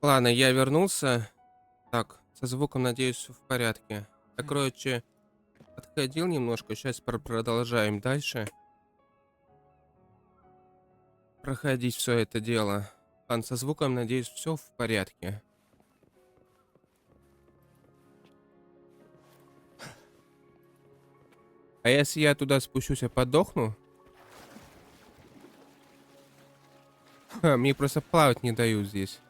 Ладно, я вернулся. Так, со звуком, надеюсь, все в порядке. Я, короче, отходил немножко. Сейчас продолжаем дальше проходить все это дело. Ладно, со звуком, надеюсь, все в порядке. А если я туда спущусь, я подохну? Ха, мне просто плавать не дают здесь.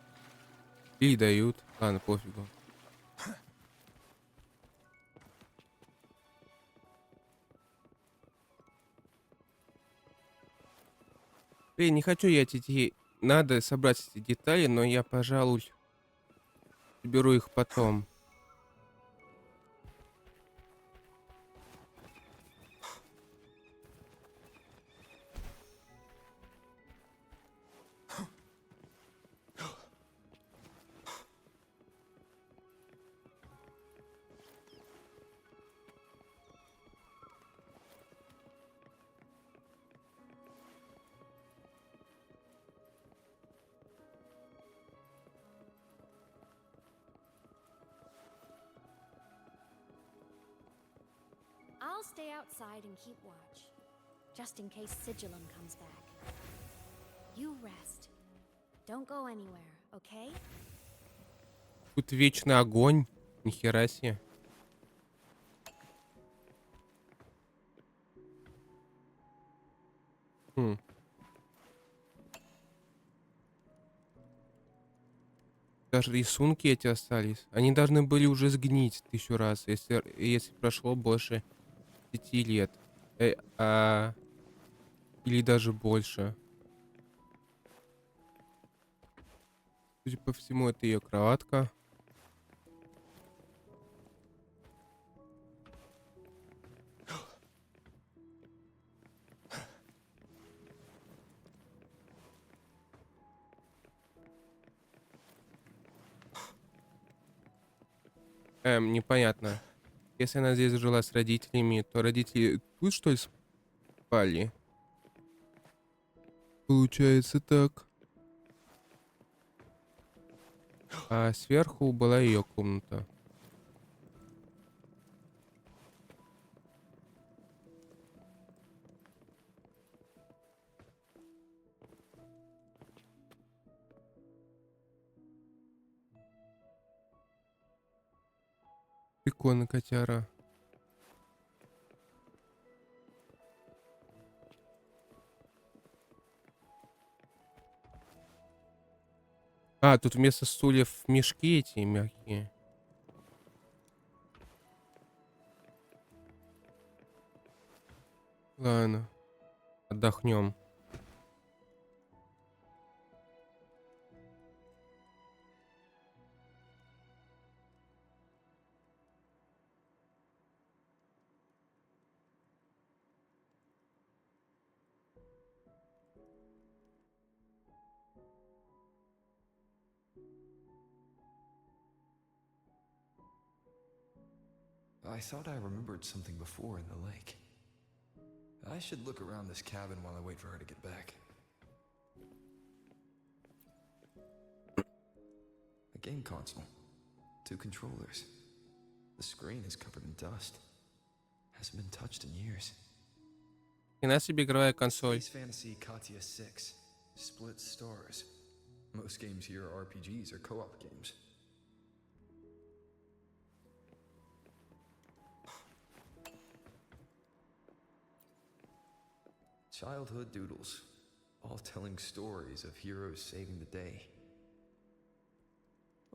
Или дают. Ладно, пофигу. Блин, не хочу я эти... Надо собрать эти детали, но я, пожалуй, беру их потом. I'll stay outside and keep watch, just in case Sigillum comes back. You rest. Don't go anywhere, okay? Тут вечный огонь. Нихера себе. Хм. Даже рисунки эти остались. Они должны были уже сгнить 1000 раз, если прошло больше 5 лет. Или даже больше. Судя по всему, это ее кроватка. Непонятно. Если она здесь жила с родителями, то родители тут, что ли, спали? Получается так. А сверху была ее комната. Прикольно, котяра. А, тут вместо стульев мешки эти мягкие. Ладно. Отдохнем. I thought I remembered something before in the lake. I should look around this cabin while I wait for her to get back. A game console. 2 controllers. The screen is covered in dust. Hasn't been touched in years. И на себе игровая консоль. Space Fantasy Katya 6. Split stars. Most games here are RPGs or co-op games. Childhood doodles, all telling stories of heroes saving the day.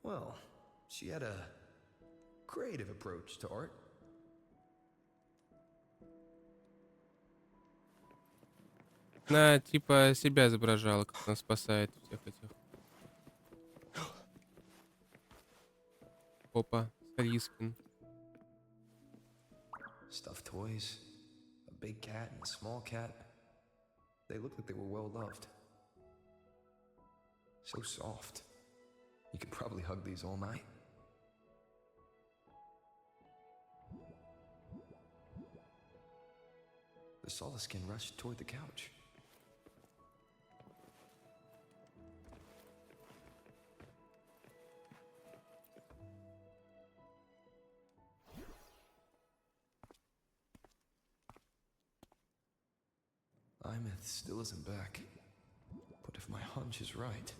Well, she had a creative approach to art. Она типа себя изображала, как она спасает всех этих. Опа, Салискин. Stuffed toys, a big cat and a small cat. They looked like they were well loved. So soft. You could probably hug these all night. The Soliskin rushed toward the couch. Imeth still isn't back. But if my hunch is right...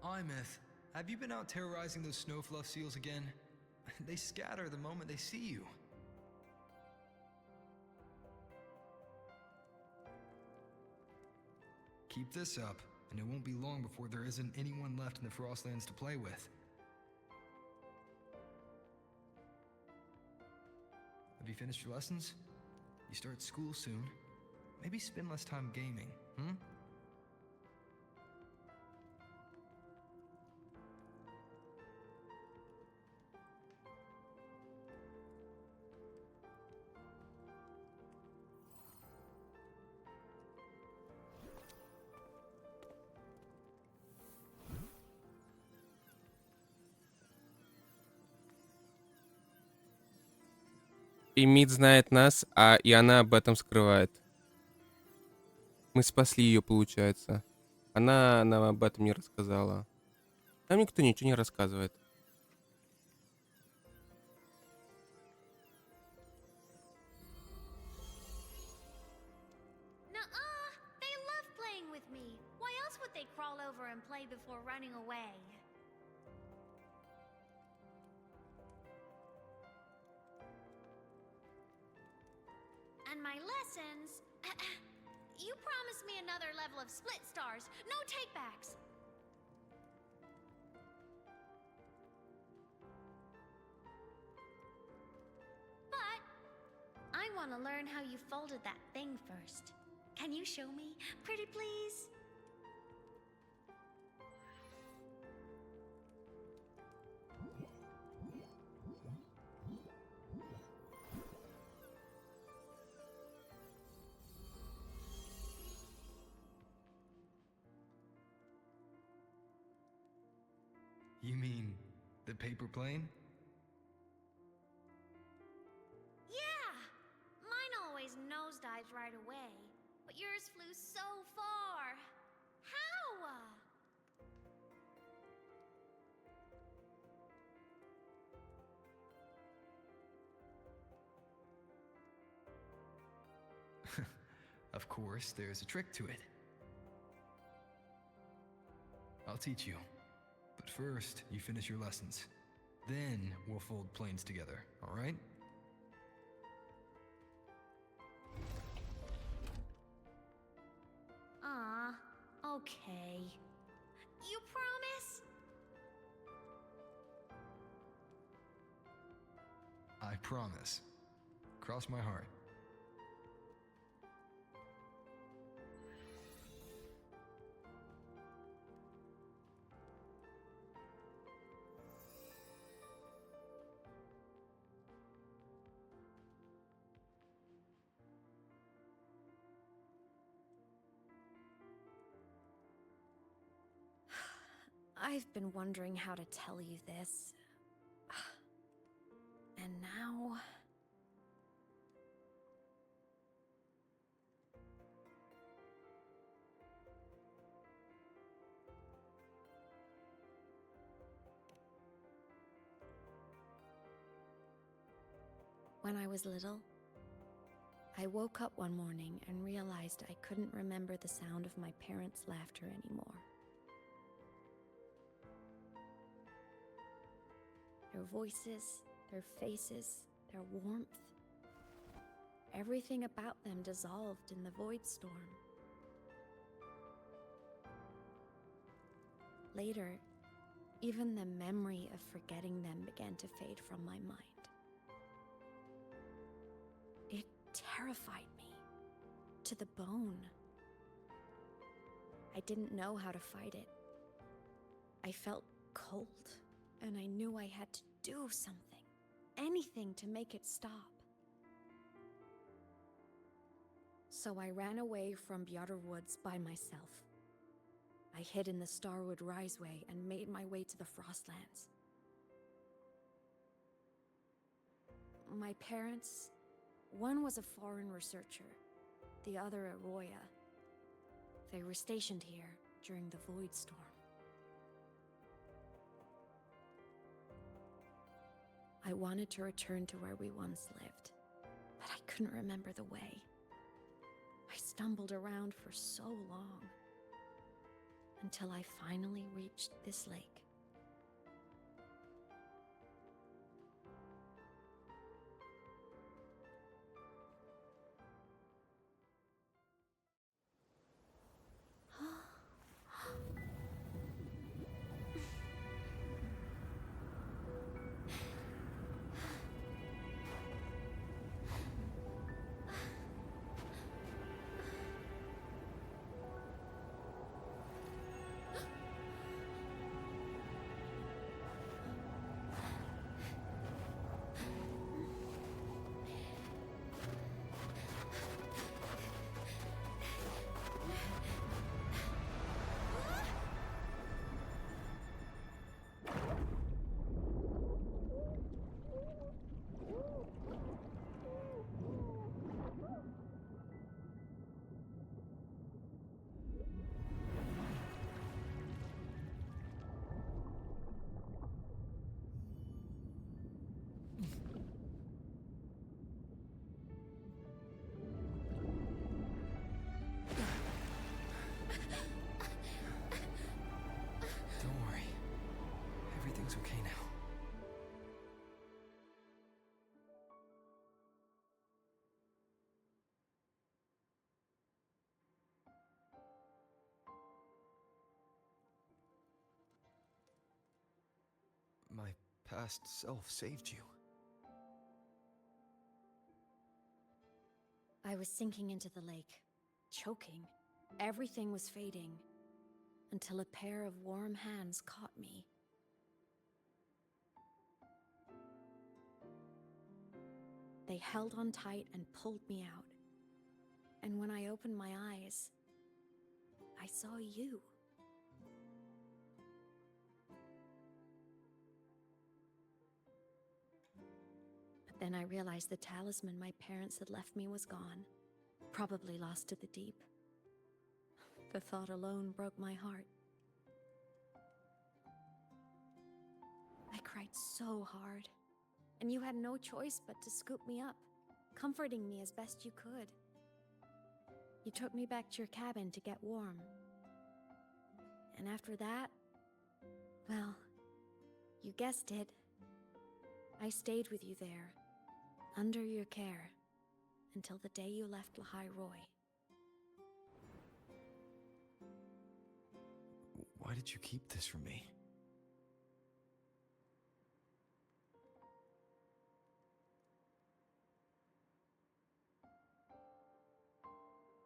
Imeth, have you been out terrorizing those snowfluff seals again? They scatter the moment they see you. Keep this up, and it won't be long before there isn't anyone left in the Frostlands to play with. Have you finished your lessons? You start school soon. Maybe spend less time gaming, hmm? И Мид знает нас, и она об этом скрывает. Мы спасли ее, получается. Она нам об этом не рассказала. Нам никто ничего не рассказывает. Nuh-uh! They love playing with me. Why else would they crawl over and play before running away? And my lessons... You promised me another level of split stars. No takebacks. But I want to learn how you folded that thing first. Can you show me? Pretty please? You mean the paper plane? Yeah! Mine always nosedives right away, but yours flew so far. How? Of course, there's a trick to it. I'll teach you. But first, you finish your lessons. Then we'll fold planes together, all right? Okay. You promise? I promise. Cross my heart. I've been wondering how to tell you this. And now... When I was little, I woke up one morning and realized I couldn't remember the sound of my parents' laughter anymore. Their voices, their faces, their warmth. Everything about them dissolved in the void storm. Later, even the memory of forgetting them began to fade from my mind. It terrified me to the bone. I didn't know how to fight it. I felt cold, and I knew I had to do something, anything to make it stop. So I ran away from Bjotr Woods by myself. I hid in the Starwood Riseway and made my way to the Frostlands. My parents, one was a foreign researcher, the other Arroya. They were stationed here during the Void Storm. I wanted to return to where we once lived, but I couldn't remember the way. I stumbled around for so long, until I finally reached this lake. Don't worry. Everything's okay now. My past self saved you. I was sinking into the lake, choking. Everything was fading, until a pair of warm hands caught me. They held on tight and pulled me out. And when I opened my eyes, I saw you. But then I realized the talisman my parents had left me was gone, probably lost to the deep. The thought alone broke my heart. I cried so hard, and you had no choice but to scoop me up, comforting me as best you could. You took me back to your cabin to get warm. And after that, well, you guessed it. I stayed with you there, under your care, until the day you left Lahai Roy. Why did you keep this from me?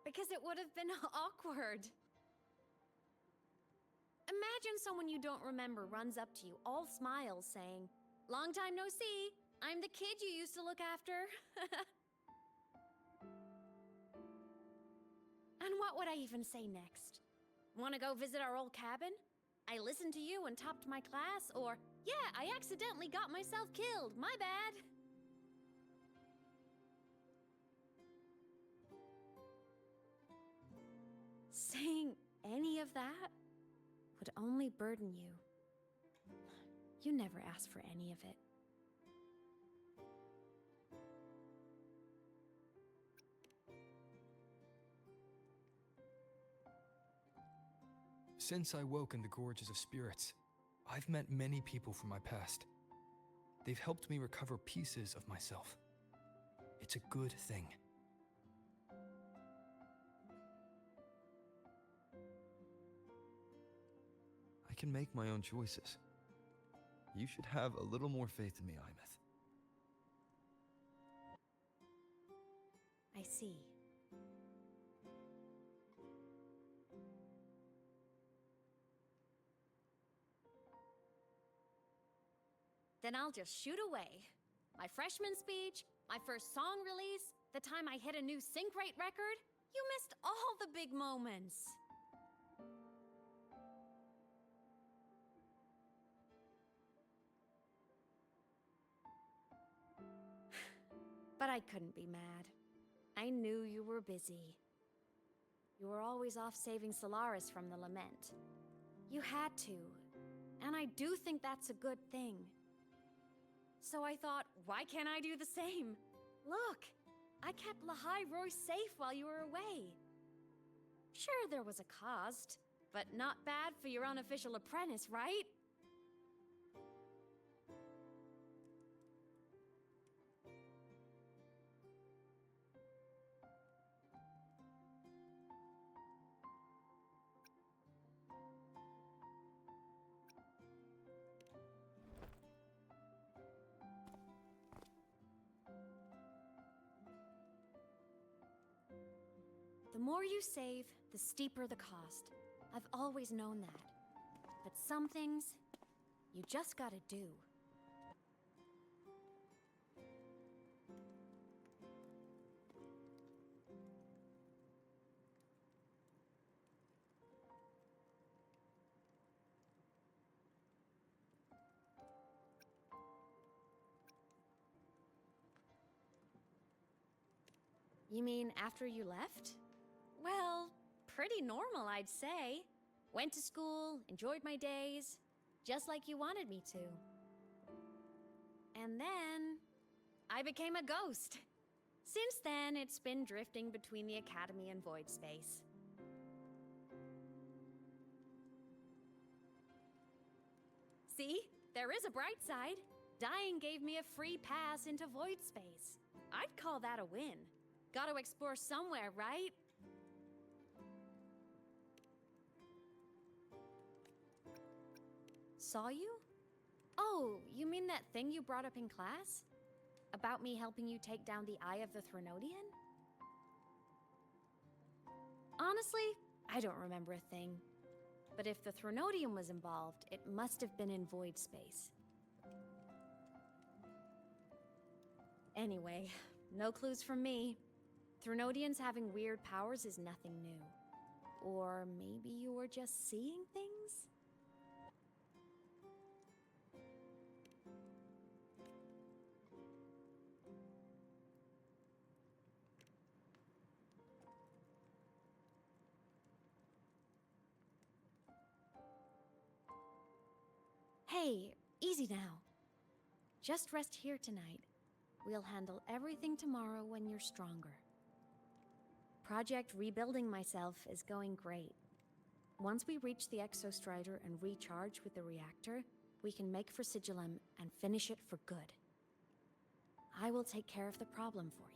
Because it would have been awkward. Imagine someone you don't remember runs up to you, all smiles, saying, "Long time no see, I'm the kid you used to look after." And what would I even say next? Want to go visit our old cabin? I listened to you and topped my class, or, yeah, I accidentally got myself killed, my bad. Saying any of that would only burden you. You never asked for any of it. Since I woke in the Gorges of Spirits, I've met many people from my past. They've helped me recover pieces of myself. It's a good thing. I can make my own choices. You should have a little more faith in me, Imeth. I see. Then I'll just shoot away. My freshman speech, my first song release, the time I hit a new sync rate record. You missed all the big moments. But I couldn't be mad. I knew you were busy. You were always off saving Solaris from the lament. You had to, and I do think that's a good thing. So I thought, why can't I do the same? Look, I kept Lahai Roy safe while you were away. Sure, there was a cost, but not bad for your unofficial apprentice, right? The more you save, the steeper the cost. I've always known that. But some things, you just gotta do. You mean after you left? Well, pretty normal, I'd say. Went to school, enjoyed my days, just like you wanted me to. And then, I became a ghost. Since then, it's been drifting between the Academy and Void Space. See? There is a bright side. Dying gave me a free pass into Void Space. I'd call that a win. Gotta explore somewhere, right? Saw you? Oh, you mean that thing you brought up in class? About me helping you take down the Eye of the Threnodian? Honestly, I don't remember a thing. But if the Threnodian was involved, it must have been in Void Space. Anyway, no clues from me. Threnodians having weird powers is nothing new. Or maybe you were just seeing things? Hey, easy now. Just rest here tonight. We'll handle everything tomorrow when you're stronger. Project Rebuilding Myself is going great. Once we reach the Exostrider and recharge with the reactor, we can make for Sigillum and finish it for good. I will take care of the problem for you.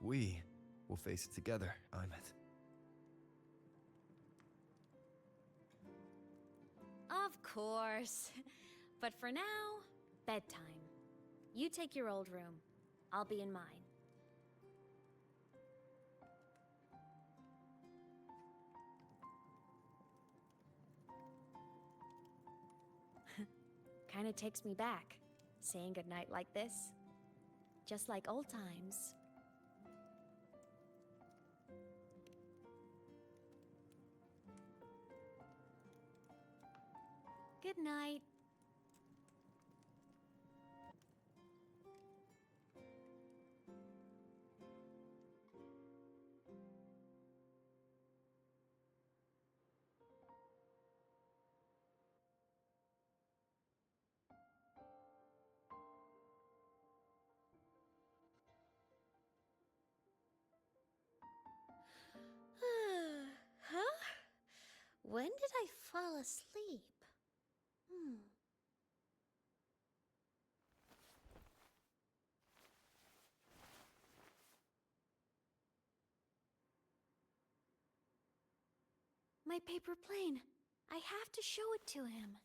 We will face it together, Imeth. Of course. But for now, bedtime. You take your old room. I'll be in mine. Kinda takes me back, saying goodnight like this. Just like old times. Good night. Huh? When did I fall asleep? My paper plane. I have to show it to him.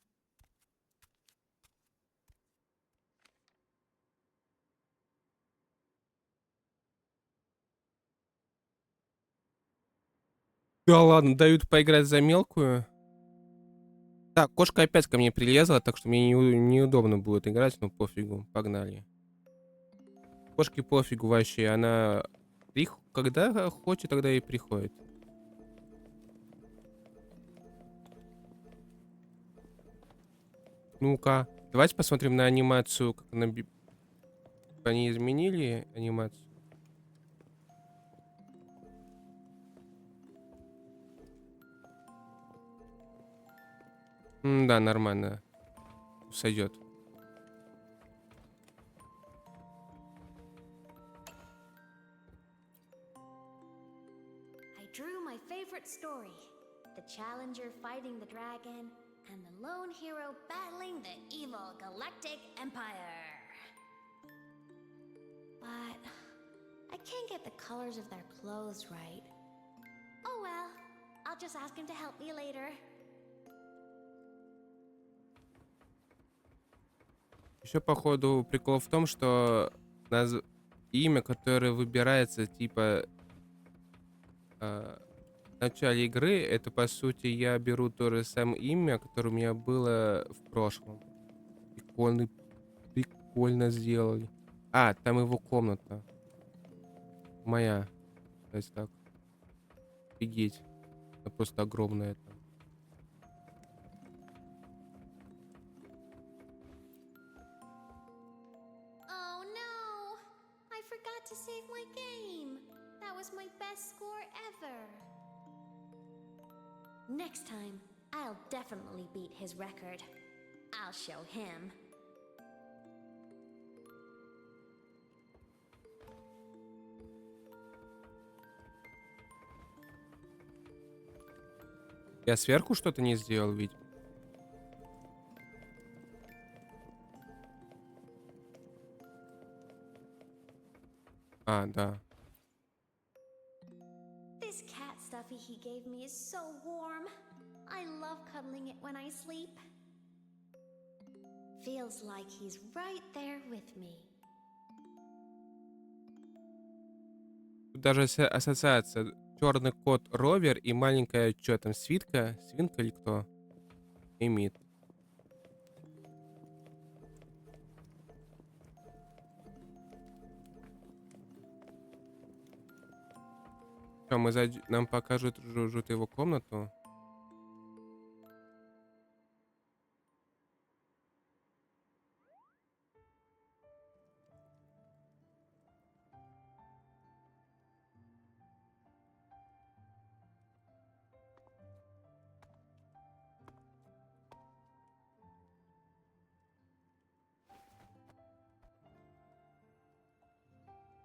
Да ладно, дают поиграть за мелкую. Так, кошка опять ко мне прилезла, так что мне неудобно будет играть, но пофигу, погнали. Кошке пофигу вообще, она когда хочет, тогда и приходит. Ну-ка, Давайте посмотрим на анимацию, как она... Они изменили анимацию. Да, нормально. Сойдет. I drew my favorite story, the challenger fighting the dragon, and the lone hero battling the evil galactic empire. But I can't get the colors of their clothes right. Oh well, I'll just ask him to help me later. Еще, походу, прикол в том, что имя, которое выбирается, типа, в начале игры, это, по сути, я беру то же самое имя, которое у меня было в прошлом. Прикольно сделали. А, там его комната. Моя. То есть так. Офигеть. Она просто огромная там. Oh no! I forgot to save my game. That was my best score ever. Next time, I'll definitely beat his record. I'll show him. Я сверху что-то не сделал, видимо. А, да. This cat stuffy he gave me is so warm. I love cuddling it when I sleep. Feels like he's right there with me. Тут даже ассоциация. Черный кот ровер и маленькая, что там, свинка или кто? Имит. Что, нам покажут его комнату?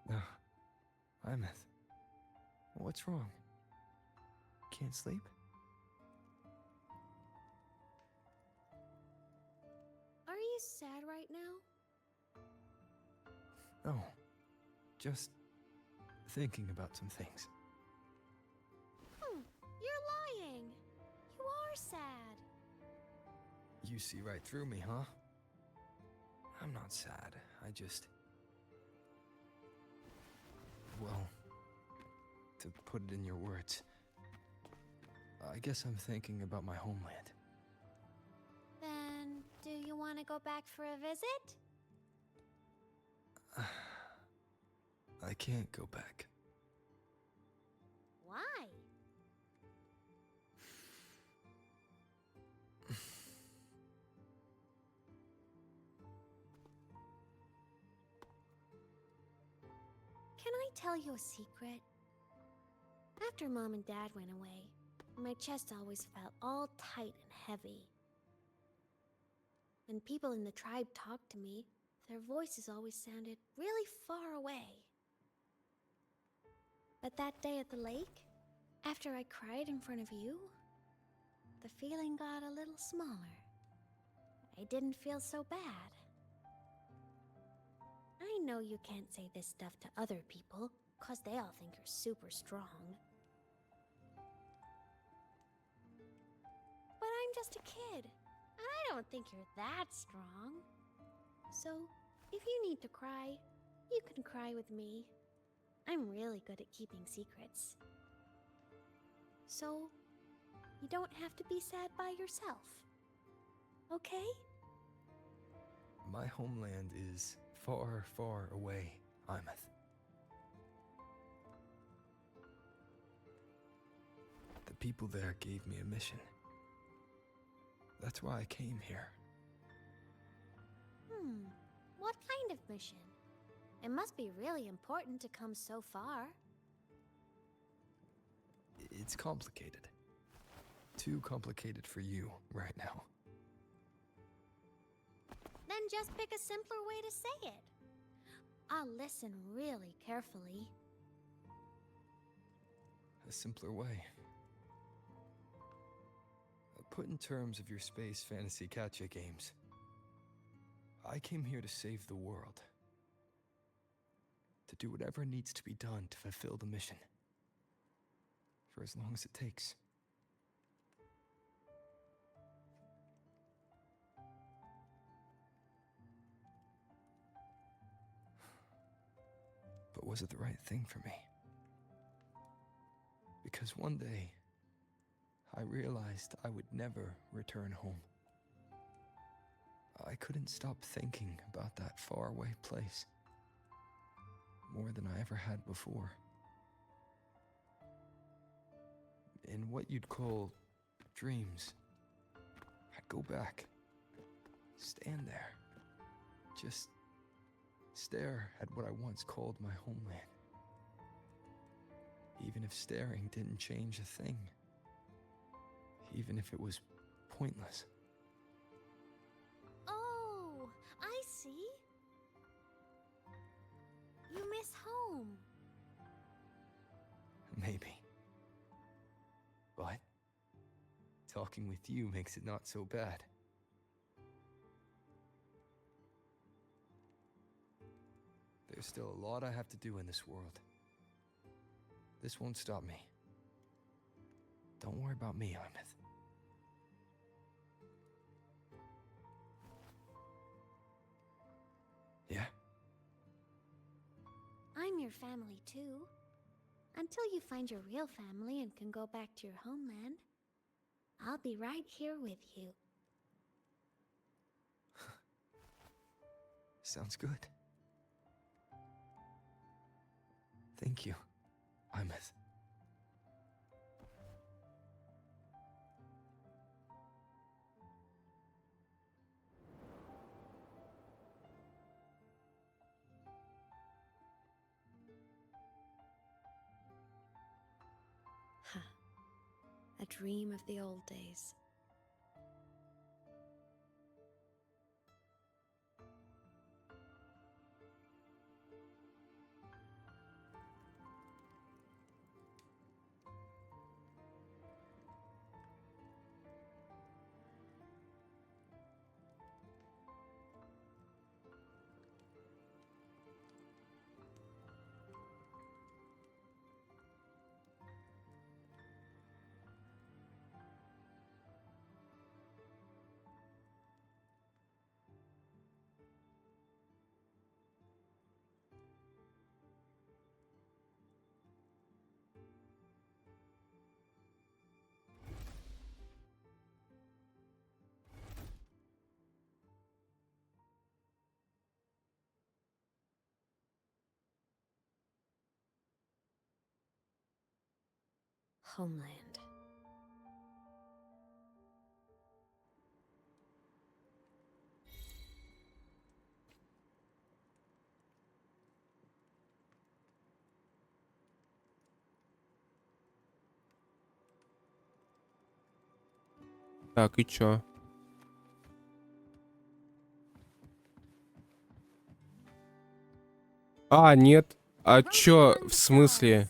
No. Imeth. What's wrong? Can't sleep? Are you sad right now? No. Just thinking about some things. You're lying. You are sad. You see right through me, huh? I'm not sad. I just... Well, to put it in your words, I guess I'm thinking about my homeland. Then, do you want to go back for a visit? I can't go back. Why? Can I tell you a secret? After Mom and Dad went away, my chest always felt all tight and heavy. When people in the tribe talked to me, their voices always sounded really far away. But that day at the lake, after I cried in front of you, the feeling got a little smaller. I didn't feel so bad. I know you can't say this stuff to other people, 'cause they all think you're super strong. But I'm just a kid, and I don't think you're that strong. So, if you need to cry, you can cry with me. I'm really good at keeping secrets. So, you don't have to be sad by yourself. Okay? My homeland is far, far away, Imeth. The people there gave me a mission. That's why I came here. What kind of mission? It must be really important to come so far. It's complicated. Too complicated for you right now. Then just pick a simpler way to say it. I'll listen really carefully. A simpler way. Put in terms of your space fantasy gacha games. I came here to save the world. To do whatever needs to be done to fulfill the mission. For as long as it takes. But was it the right thing for me? Because one day, I realized I would never return home. I couldn't stop thinking about that faraway place. More than I ever had before. In what you'd call dreams, I'd go back, stand there, just stare at what I once called my homeland. Even if staring didn't change a thing. Even if it was pointless. Oh, I see. You miss home. Maybe. But talking with you makes it not so bad. There's still a lot I have to do in this world. This won't stop me. Don't worry about me, Imeth. Yeah? I'm your family too. Until you find your real family and can go back to your homeland, I'll be right here with you. Sounds good. Thank you, Imeth. A dream of the old days. Homeland. Так, и чё? А, нет. А чё, в смысле?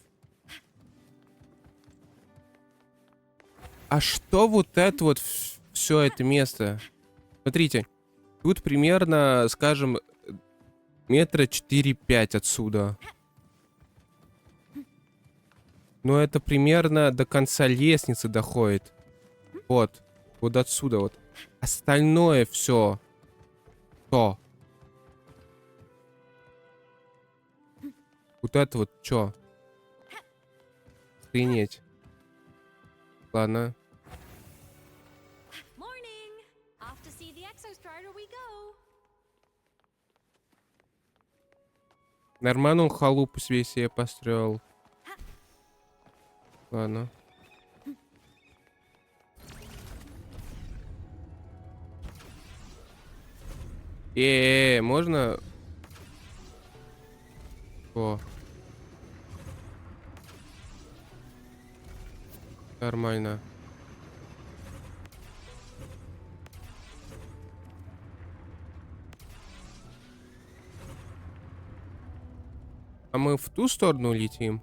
А что вот это вот все это место? Смотрите, тут примерно, скажем, метра 4-5 отсюда. Но это примерно до конца лестницы доходит. Вот. Вот отсюда вот. Остальное все. То. Вот это вот чё? Охренеть. Ладно. Нормально он халупу себе построил. Ладно. Можно? О. Нормально. А мы в ту сторону летим?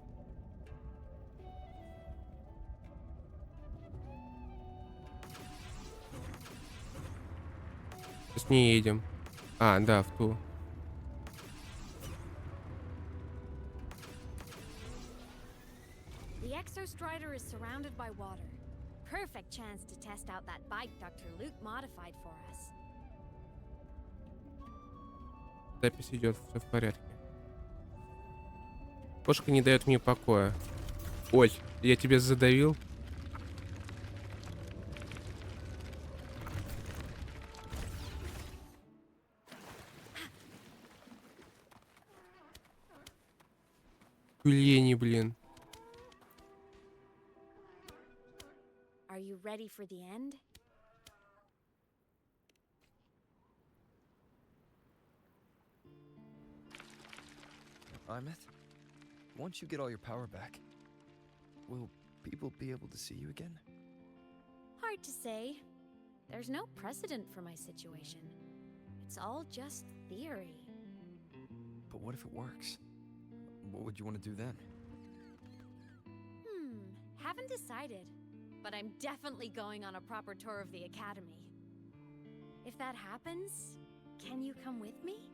Сейчас не едем. А, да, в ту. The Exostrider is surrounded by water. Perfect chance to test out that bike Dr. Luke modified for us. Запись идет, все в порядке. Кошка не дает мне покоя. Ой, я тебя задавил. Тюлени, блин. Are you ready for the end? Imeth, once you get all your power back, will people be able to see you again? Hard to say. There's no precedent for my situation. It's all just theory. But what if it works? What would you want to do then? Haven't decided. But I'm definitely going on a proper tour of the academy. If that happens, can you come with me?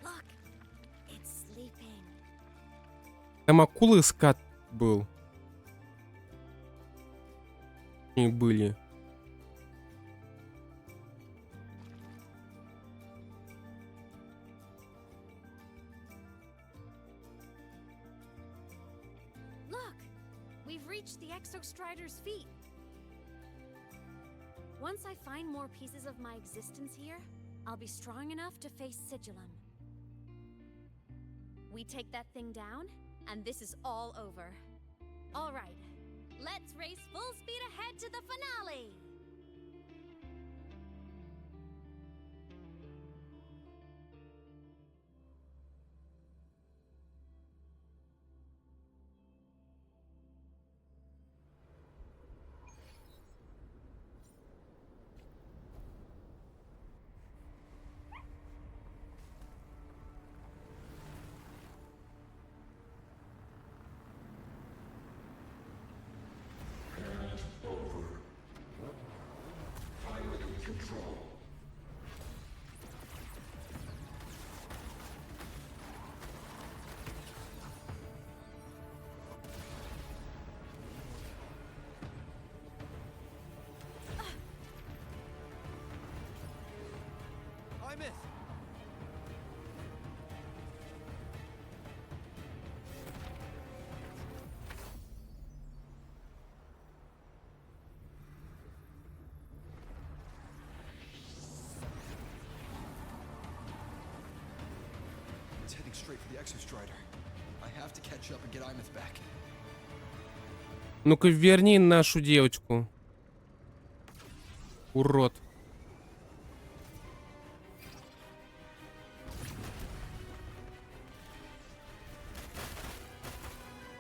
Look, it's sleeping. Там акулы скат был. И были. Look! We've reached the Exostrider's feet. Once I find more pieces of my existence here, I'll be strong enough to face Sigillum. We take that thing down, and this is all over. All right, let's race full speed ahead to the finale! Imeth! It's heading straight for the Exostrider. I have to catch up and get Imeth back. Ну-ка, верни нашу девочку. Урод.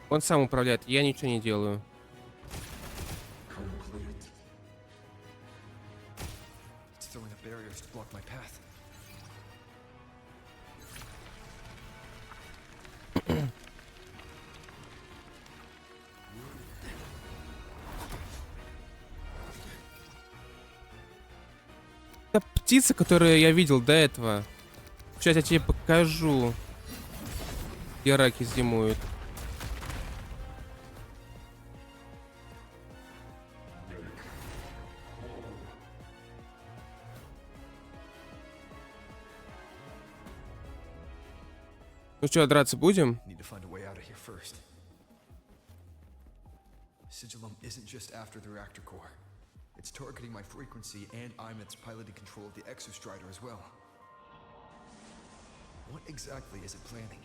Он сам управляет, я ничего не делаю. It's throwing up barriers to block my path. Это птица, которую я видел до этого. Сейчас я тебе покажу, где раки зимуют. Ну что, драться будем? Need to find a way out of here first. Sigillum isn't just after the reactor core. It's targeting my frequency, and it's piloting control of the Exostrider as well. What exactly is it planning?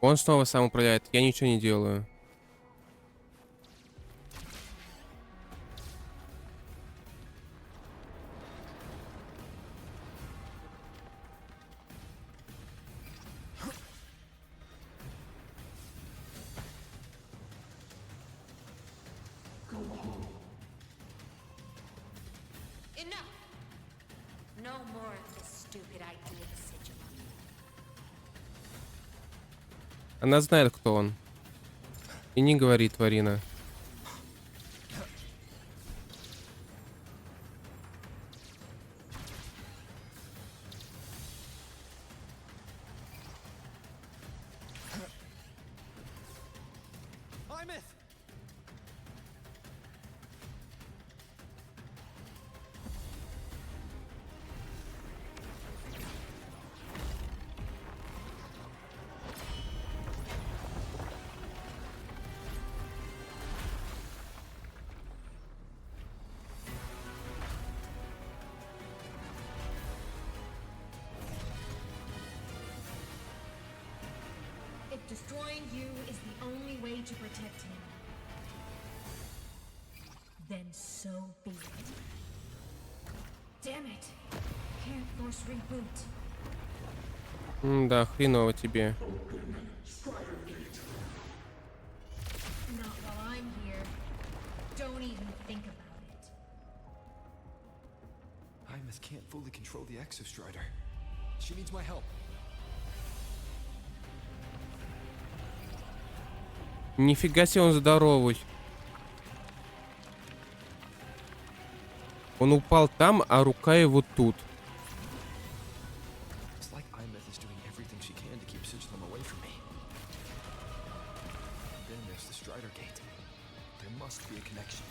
Он снова сам управляет. Я ничего не делаю. Enough! No more of this stupid idea, Sigil. Она знает, кто он. И не говорит, Варина. If destroying you is the only way to protect him, then so be it. Damn it! Can't force reboot. Да, хреново тебе. Not while I'm here. Don't even think about it. Hymus can't fully control the Exostrider. She needs my help. Нифига себе он здоровый. Он упал там, а рука его тут. It's like Hymus is doing everything she can to keep Sigilum away from me. Then there's the Strider Gate. There must be a connection.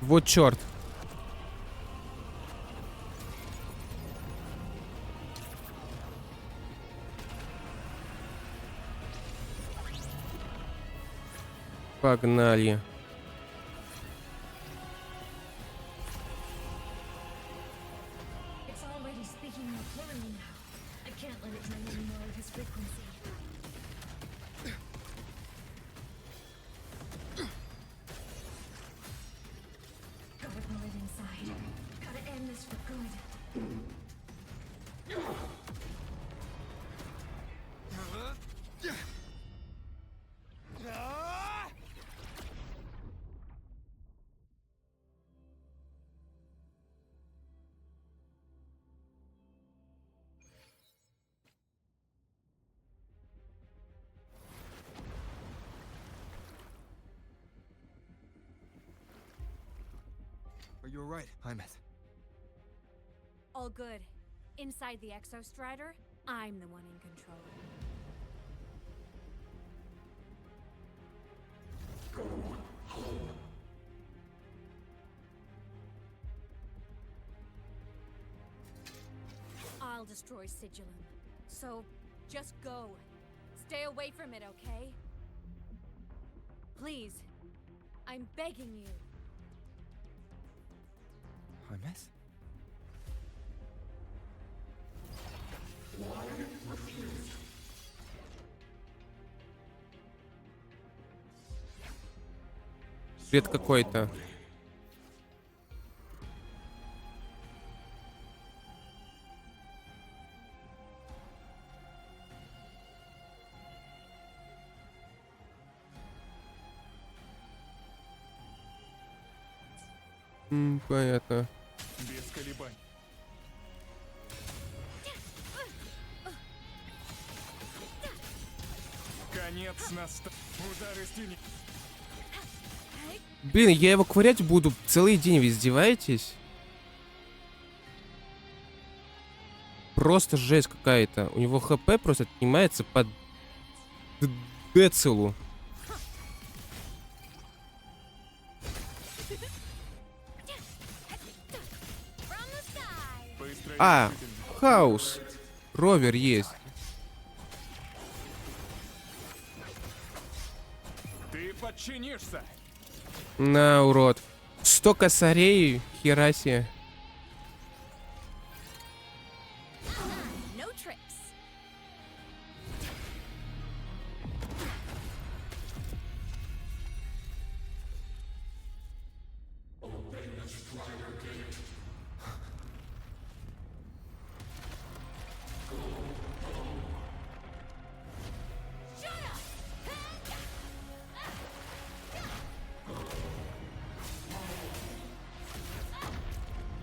Вот черт. Погнали. It's already speaking more clearly now. I can't let it drain any more of his frequency. Gotta pull it inside. Gotta end this for good. Are you alright, Hymus? All good. Inside the Exostrider, I'm the one in control. I'll destroy Sigilum. So, just go. Stay away from it, okay? Please. I'm begging you. Hymus? Бред какой-то. Понятно. Без колебаний. Конец настал. Удар из тени. Блин, я его ковырять буду целый день, вы издеваетесь? Просто жесть какая-то. У него хп просто отнимается под децилу. А, хаос. Ровер есть. Ты подчинишься. На, урод. 100 косарей, хераси. No tricks.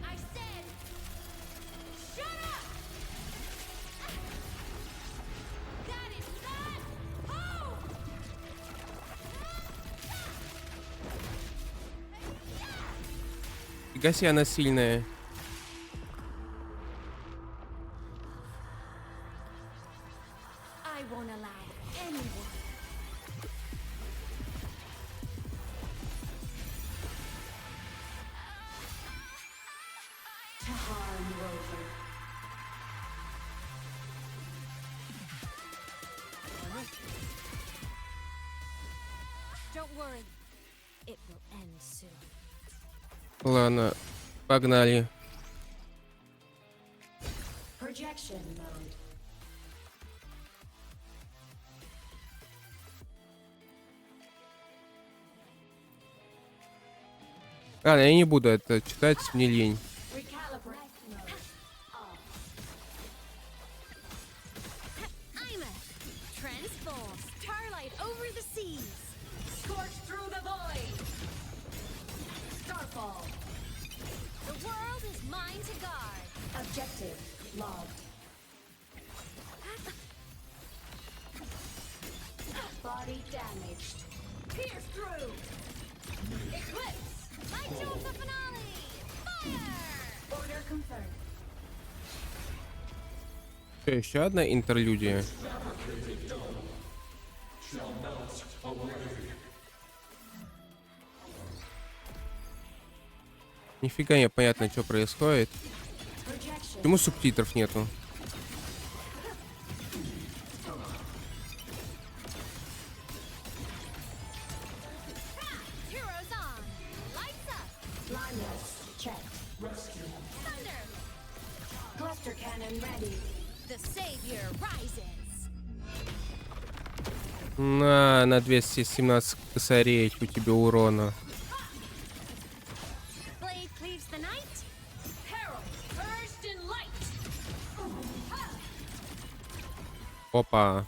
I said, shut up! That is not home! Фига себе, она сильная. I won't allow anyone. To harm Rover. Don't worry. It will end soon. Ладно, погнали. Projection mode. Ладно, я не буду это читать, мне лень. Recalibrate mode. I'm a transform. Starlight over the seas. Scorch through the void! Starfall. The world is mine to guard. Objective logged. Body damaged. Pierce through! Eclipse! I chose the finale. Fire! Order confirmed. Что, еще одна интерлюдия? Нифига не понятно, что происходит. Projection. Почему субтитров нету? Heroes on. Lights up. Blindness checked. Rescue. Thunder. Cluster cannon ready. The savior rises. На 217 косарей у тебя урона. Blade cleaves the night. Herald, burst in light! Опа.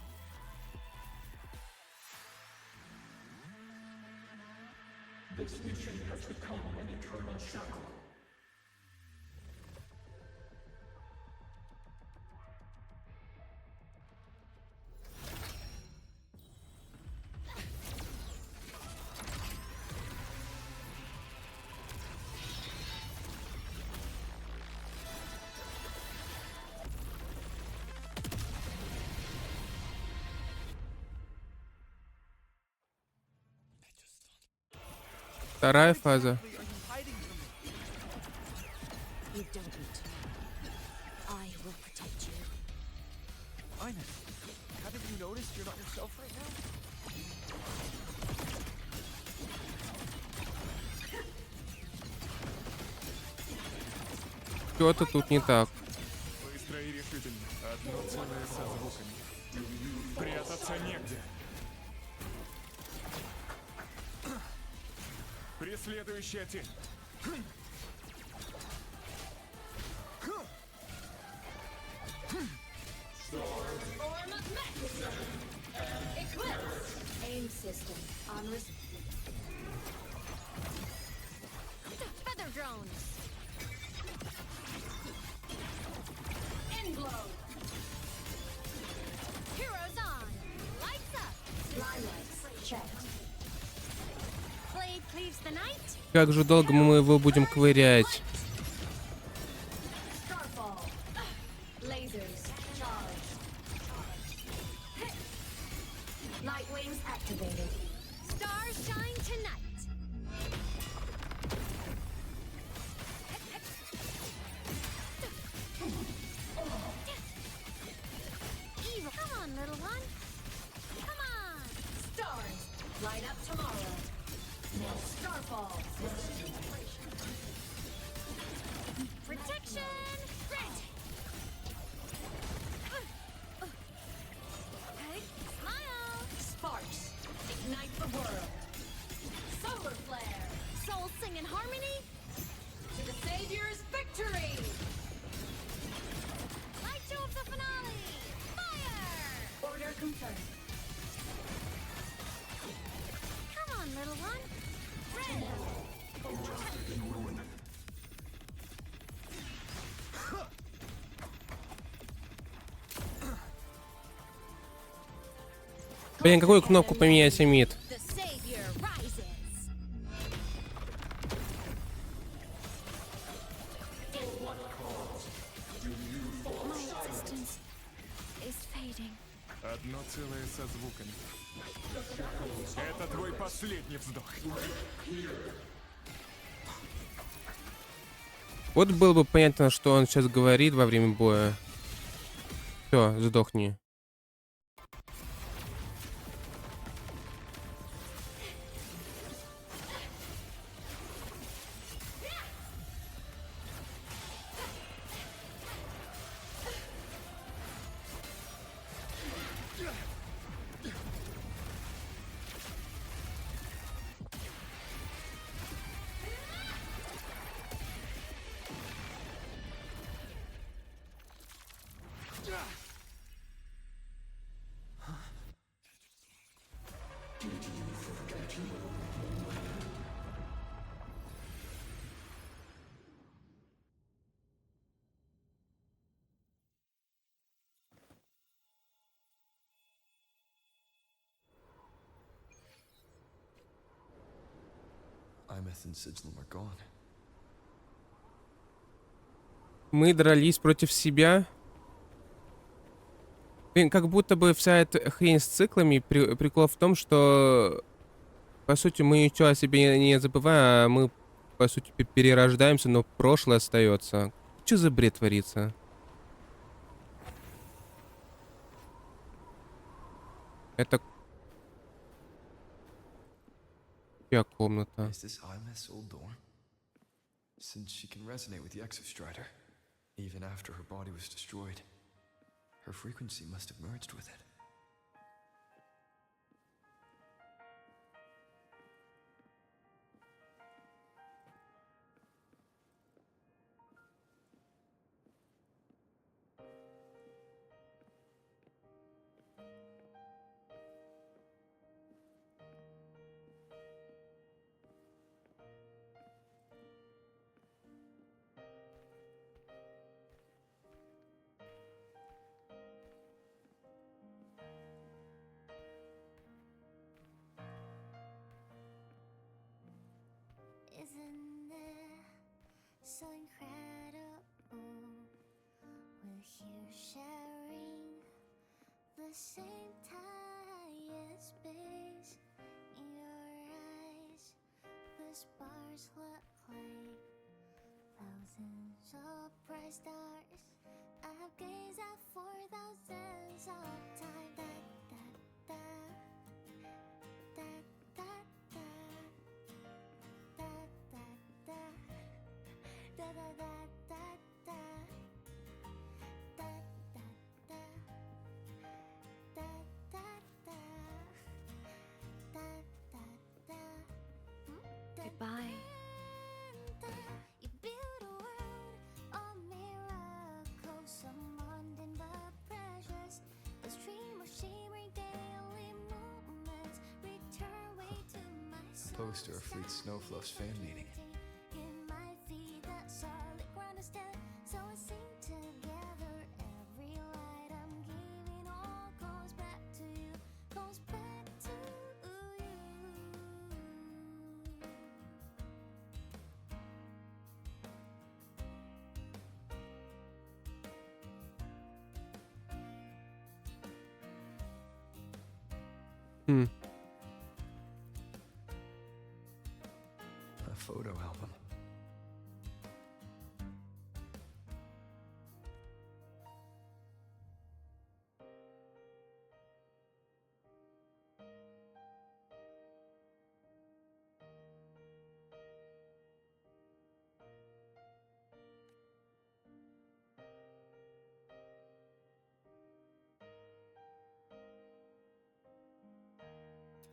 Вторая фаза. You don't need to. I will protect you. Ines, haven't you noticed you're not yourself right now? Что-то тут не так. Быстро и решительно. Одно целое со звуками. Прятаться негде. Преследующая тень. Form of magnetism! Eclipse! Aim system on feather drones. Endblow! Heroes on. Lights up. Blindness checked. blade cleaves the night. Как же долго мы его будем ковырять? Starfall. Lasers charged. Light wings activated. Stars shine tonight. Evil. Come on, little one. Come on. Stars light up tomorrow. Starfall. Protection. Red. Okay. Smile. Sparks ignite the world. Solar flare Souls sing in harmony. to the Savior's victory. Light show of the finale. Fire. Order confirmed. Come on, little one. Red. Блин, какую кнопку поменять, Мид? The Savior rises. My existence is fading. Одно целое со звуками. Это твой последний вздох. Вот было бы понятно, что он сейчас говорит во время боя. Все, сдохни. Imeth and Sigilum are gone. Мы дрались против себя. Блин, как будто бы вся эта хрень с циклами, прикол в том, что по сути мы ничего о себе не забываем, а мы по сути перерождаемся, но прошлое остается. Что за бред творится? Это чья комната? Is this Imeth's old door? Since she can resonate with the Exostrider, even after her body was destroyed, her frequency must have merged with it. Isn't it so incredible? We're here sharing the same time and space. In your eyes, the spars look like thousands of bright stars. I've gazed at for thousands of times. Da, da, da, da, da, da. Da da da da da da da da da da da da da da. Goodbye. You build a world of miracles, surrounding the precious. The stream of shimmering daily moments return way to my soul. Post to our fleet Snowfluff's fan meeting. In my feet, that solid ground is dead. So I sing together. Every light I'm giving all goes back to you. Goes back to you. Хм. A photo album.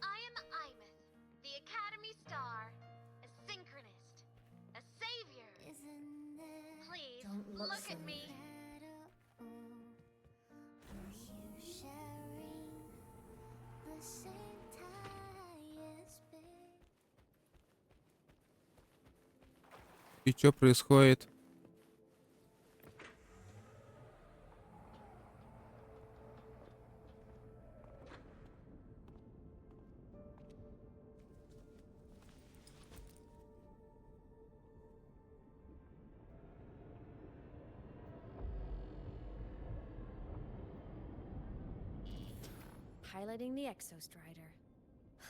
I am Imeth, the Academy Star, a synchronist, a savior. Please, Don't look look so at me. И что происходит? Piloting the Exostrider.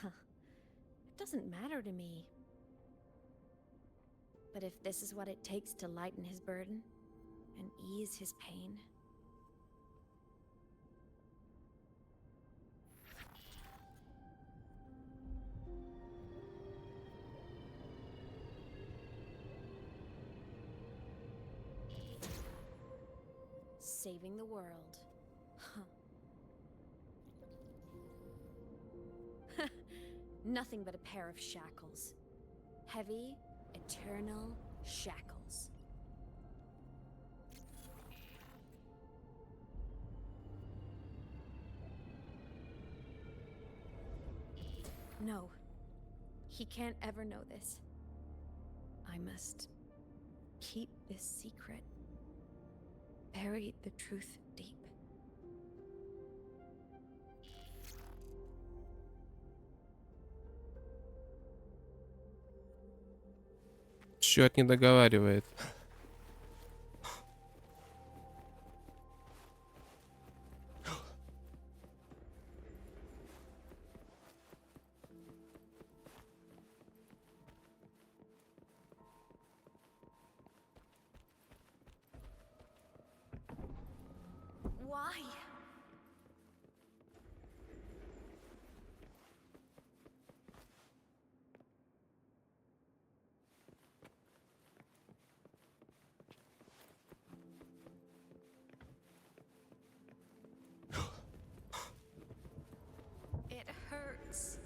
Huh. It doesn't matter to me. But if this is what it takes to lighten his burden and ease his pain. Saving the world. Huh. Nothing but a pair of shackles. Heavy, eternal shackles. No. He can't ever know this. I must keep this secret. Bury the truth deep. Счет не договаривает. Why? It hurts.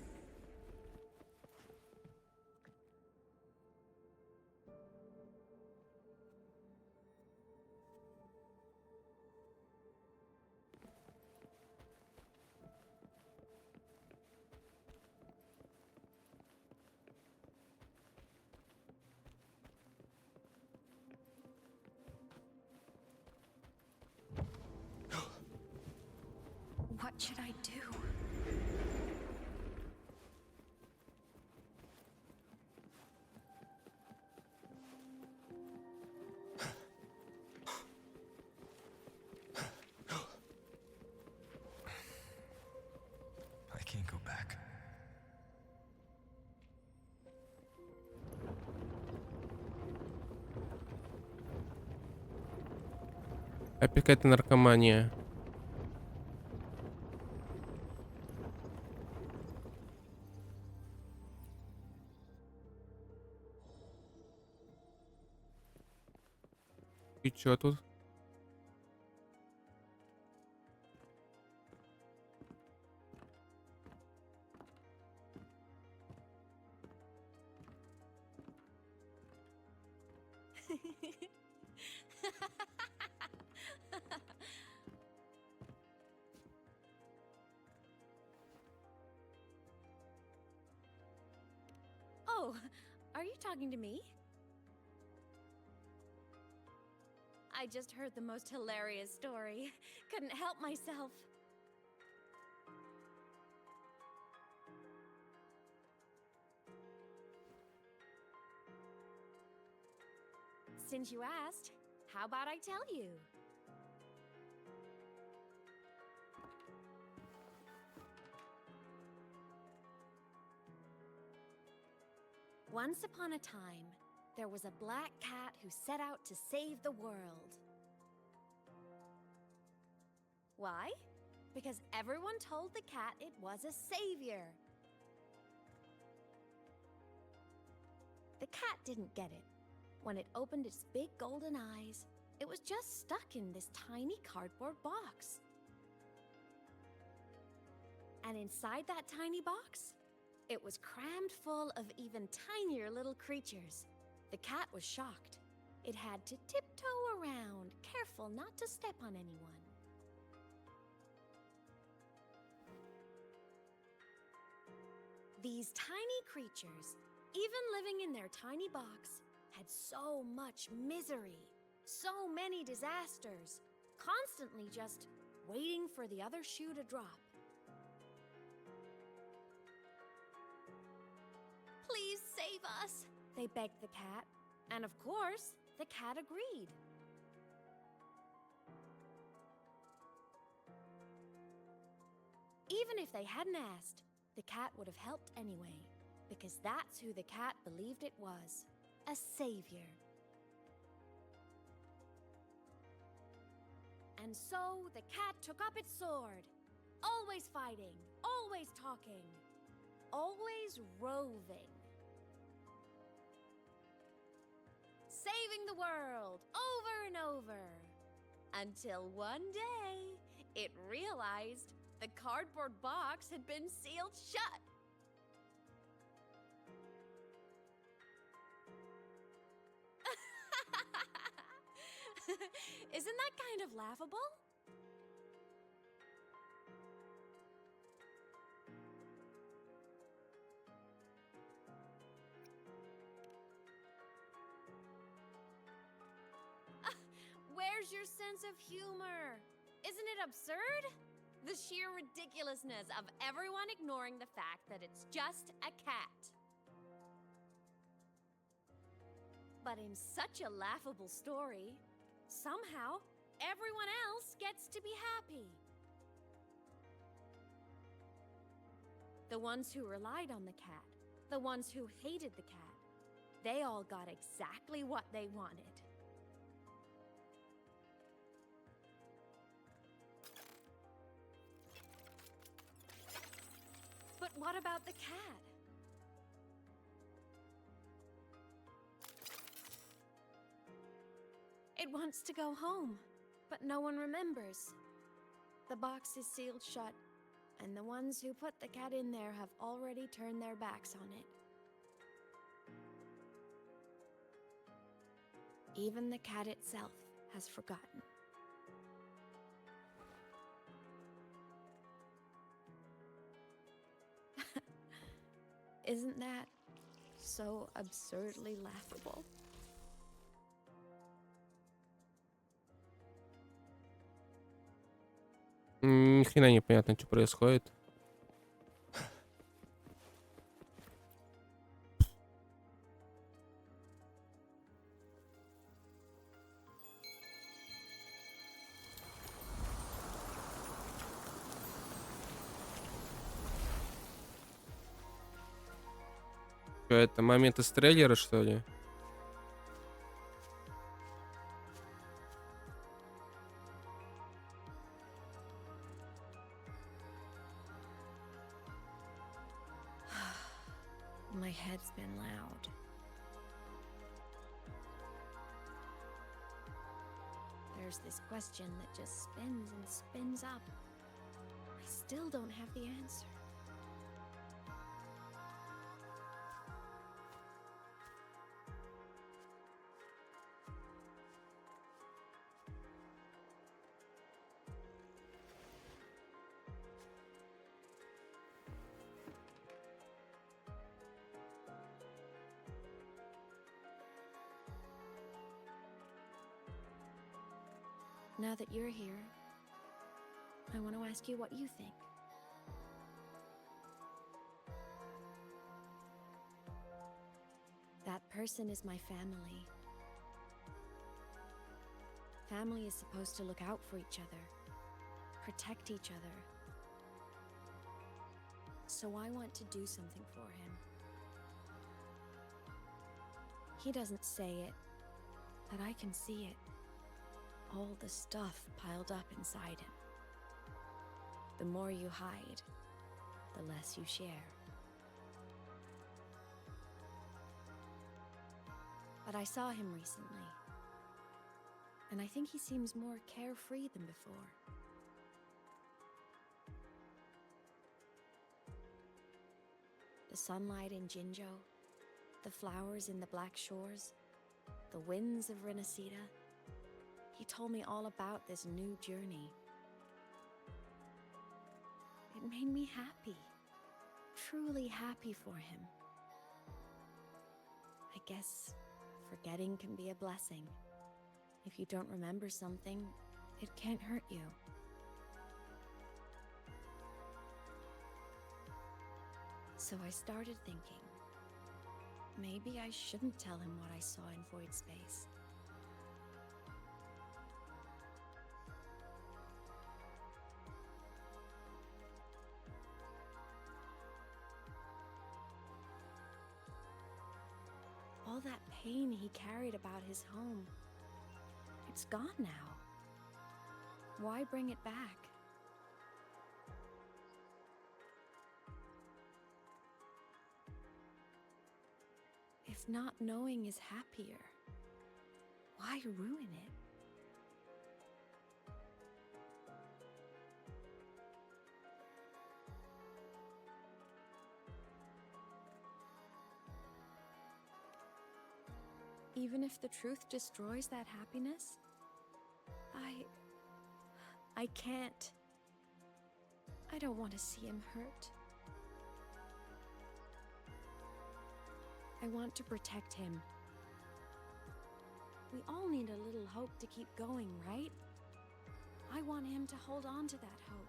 What should I do? I can't go back. Опять какая-то наркомания. И чё тут? Oh, are you talking to me? I just heard the most hilarious story. Couldn't help myself. Since you asked, how about I tell you? Once upon a time, there was a black cat who set out to save the world. Why? Because everyone told the cat it was a savior. The cat didn't get it. When it opened its big golden eyes, it was just stuck in this tiny cardboard box. And inside that tiny box, it was crammed full of even tinier little creatures. The cat was shocked. It had to tiptoe around, careful not to step on anyone. These tiny creatures, even living in their tiny box, had so much misery, so many disasters, constantly just waiting for the other shoe to drop. Please save us, they begged the cat. And of course, the cat agreed. Even if they hadn't asked, the cat would have helped anyway, because that's who the cat believed it was, a savior. And so the cat took up its sword, always fighting, always talking, always roving. Saving the world over and over. Until one day, it realized the cardboard box had been sealed shut. Isn't that kind of laughable? Where's your sense of humor? Isn't it absurd? The sheer ridiculousness of everyone ignoring the fact that it's just a cat. But in such a laughable story, somehow everyone else gets to be happy. The ones who relied on the cat, the ones who hated the cat, they all got exactly what they wanted. But what about the cat? It wants to go home, but no one remembers. The box is sealed shut, and the ones who put the cat in there have already turned their backs on it. Even the cat itself has forgotten. Isn't that so absurdly laughable? Ни хрена непонятно, что происходит. Что это, момент из трейлера, что ли? My head's been loud. There's this question that just spins and spins up. I still don't have the answer. Now that you're here, I want to ask you what you think. That person is my family. Family is supposed to look out for each other, protect each other. So I want to do something for him. He doesn't say it, but I can see it. All the stuff piled up inside him. The more you hide, the less you share. But I saw him recently, and I think he seems more carefree than before. The sunlight in Jinjo, the flowers in the Black Shores, the winds of Renacida. He told me all about this new journey. It made me happy, truly happy for him. I guess forgetting can be a blessing. If you don't remember something, it can't hurt you. So I started thinking, maybe I shouldn't tell him what I saw in void space. All that pain he carried about his home, it's gone now. Why bring it back? If not knowing is happier, why ruin it? Even if the truth destroys that happiness, I can't. I don't want to see him hurt. I want to protect him. We all need a little hope to keep going, right? I want him to hold on to that hope.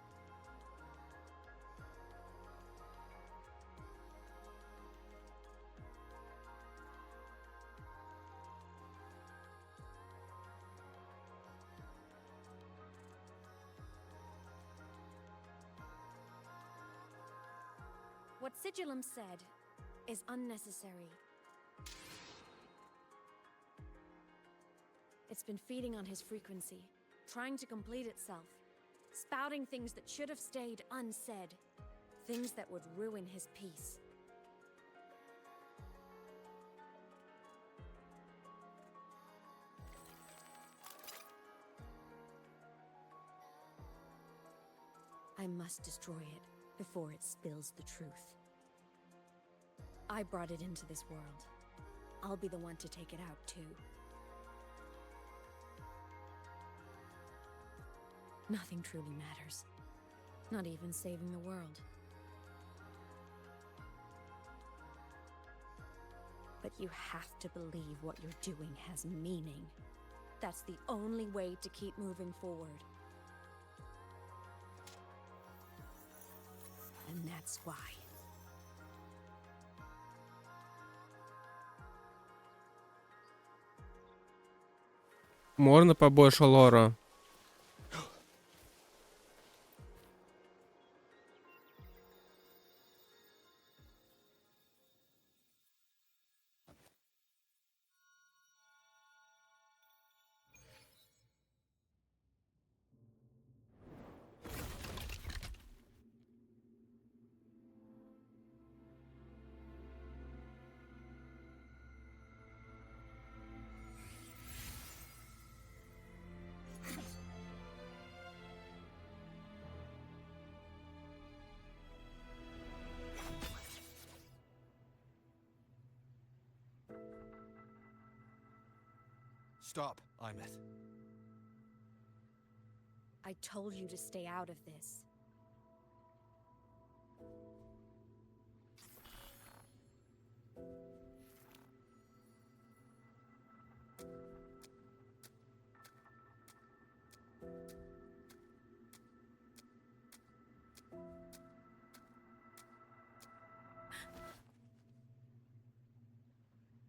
What Sigillum said is unnecessary. It's been feeding on his frequency, trying to complete itself, spouting things that should have stayed unsaid, things that would ruin his peace. I must destroy it before it spills the truth. I brought it into this world. I'll be the one to take it out, too. Nothing truly matters. Not even saving the world. But you have to believe what you're doing has meaning. That's the only way to keep moving forward. And that's why. Можно побольше лора? Stop, Imeth. I told you to stay out of this.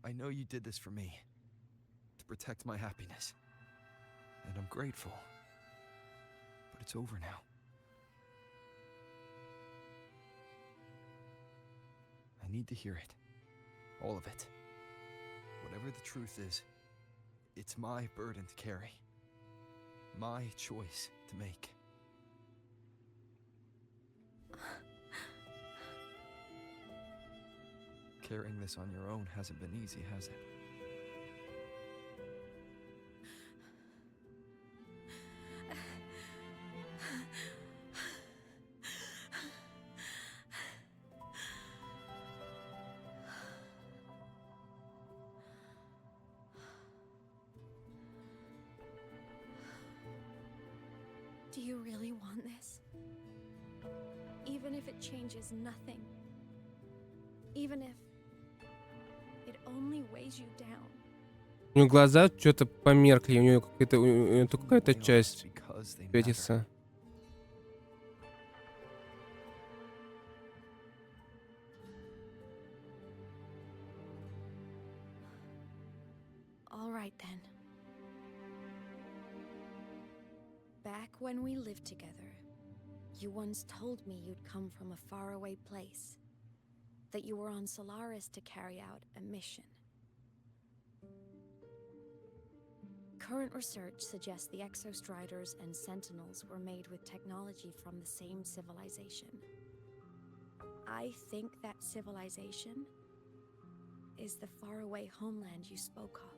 I know you did this for me. To protect my happiness. And I'm grateful. But it's over now. I need to hear it. All of it. Whatever the truth is, it's my burden to carry. My choice to make. Carrying this on your own hasn't been easy, has it? Do you really want this? Even if it changes nothing? Even if it only weighs you down? У него глаза что-то померкли, у него какая-то часть Because they matter. светится. All right then. Back when we lived together, you once told me you'd come from a faraway place, that you were on Solaris to carry out a mission. Current research suggests the Exostriders and Sentinels were made with technology from the same civilization. I think that civilization is the faraway homeland you spoke of.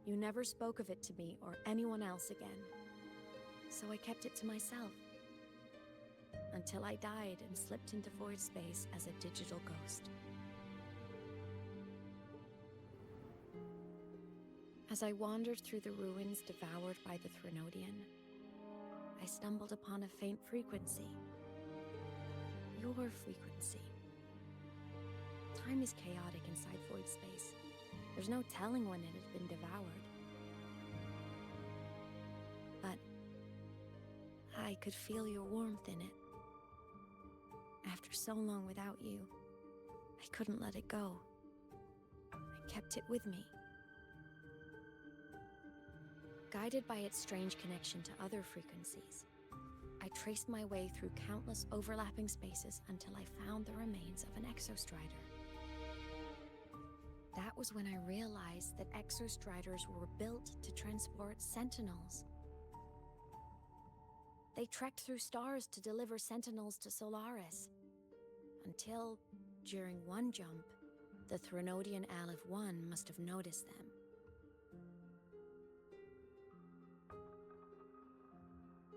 You never spoke of it to me or anyone else again, so I kept it to myself. Until I died and slipped into void space as a digital ghost. As I wandered through the ruins devoured by the Threnodian, I stumbled upon a faint frequency. Your frequency. Time is chaotic inside void space. There's no telling when it has been devoured. But I could feel your warmth in it. After so long without you, I couldn't let it go. I kept it with me. Guided by its strange connection to other frequencies, I traced my way through countless overlapping spaces until I found the remains of an Exostrider. That was when I realized that Exostriders were built to transport Sentinels. They trekked through stars to deliver Sentinels to Solaris. Until, during one jump, the Threnodian Aleph 1 must have noticed them.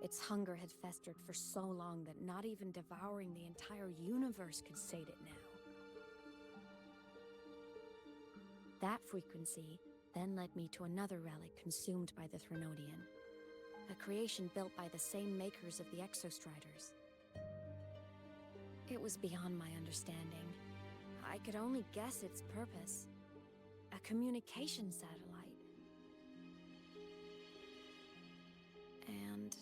Its hunger had festered for so long that not even devouring the entire universe could sate it now. That frequency then led me to another relic consumed by the Threnodian, a creation built by the same makers of the Exostriders. It was beyond my understanding. I could only guess its purpose. A communication satellite. And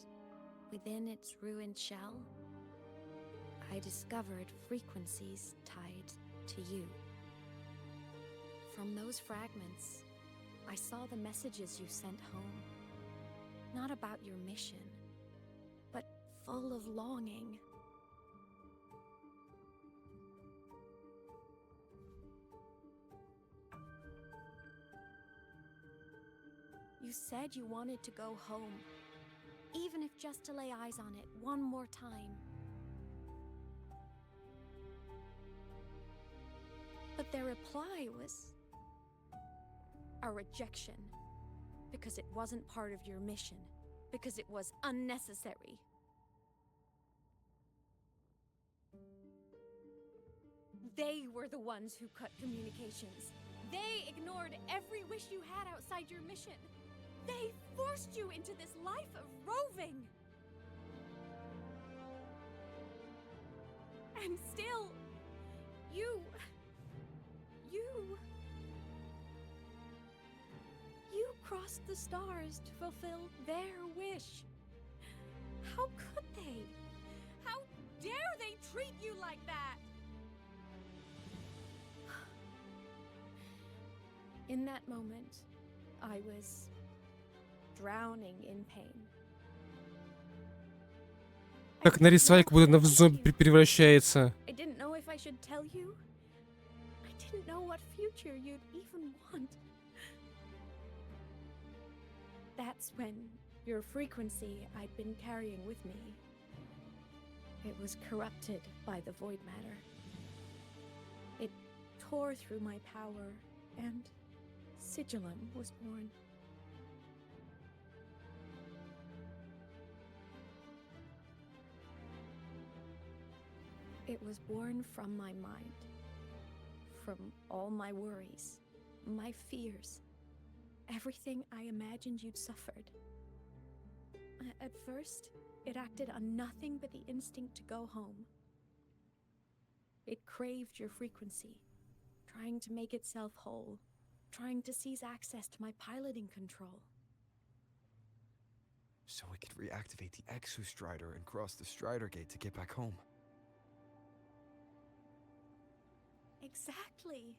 within its ruined shell, I discovered frequencies tied to you. From those fragments, I saw the messages you sent home. Not about your mission, but full of longing. You said you wanted to go home, even if just to lay eyes on it one more time. But their reply was a rejection, because it wasn't part of your mission, because it was unnecessary. They were the ones who cut communications. They ignored every wish you had outside your mission. They forced you into this life of roving. And still, you crossed the stars to fulfill their wish. How could they? How dare they treat you like that? In that moment, I was drowning in pain. Как нарисовать, как будто она в зомби превращается. I didn't know if I should tell you. I didn't know what future you'd even want. That's when your frequency I'd been carrying with me. It was corrupted by the void matter. It tore through my power, and Sigillum was born. It was born from my mind, from all my worries, my fears, everything I imagined you'd suffered. At first, it acted on nothing but the instinct to go home. It craved your frequency, trying to make itself whole, trying to seize access to my piloting control. So we could reactivate the Exostrider and cross the Strider Gate to get back home. Exactly.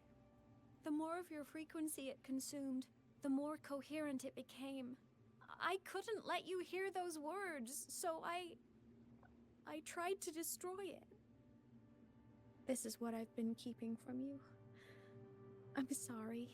The more of your frequency it consumed, the more coherent it became. I couldn't let you hear those words, so I tried to destroy it. This is what I've been keeping from you. I'm sorry.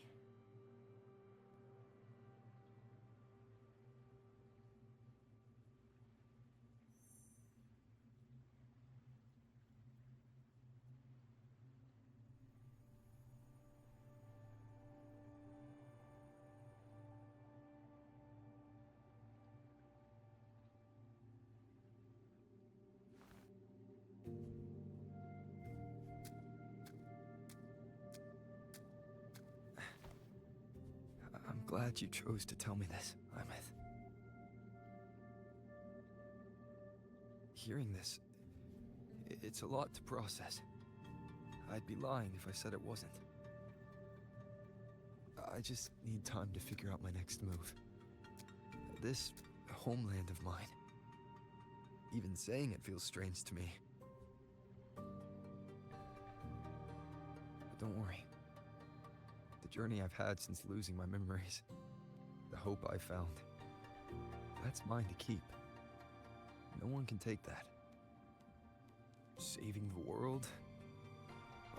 I'm glad you chose to tell me this, Imeth. Hearing this, it's a lot to process. I'd be lying if I said it wasn't. I just need time to figure out my next move. This homeland of mine, even saying it feels strange to me. But don't worry. The journey I've had since losing my memories, the hope I found, that's mine to keep. No one can take that. Saving the world?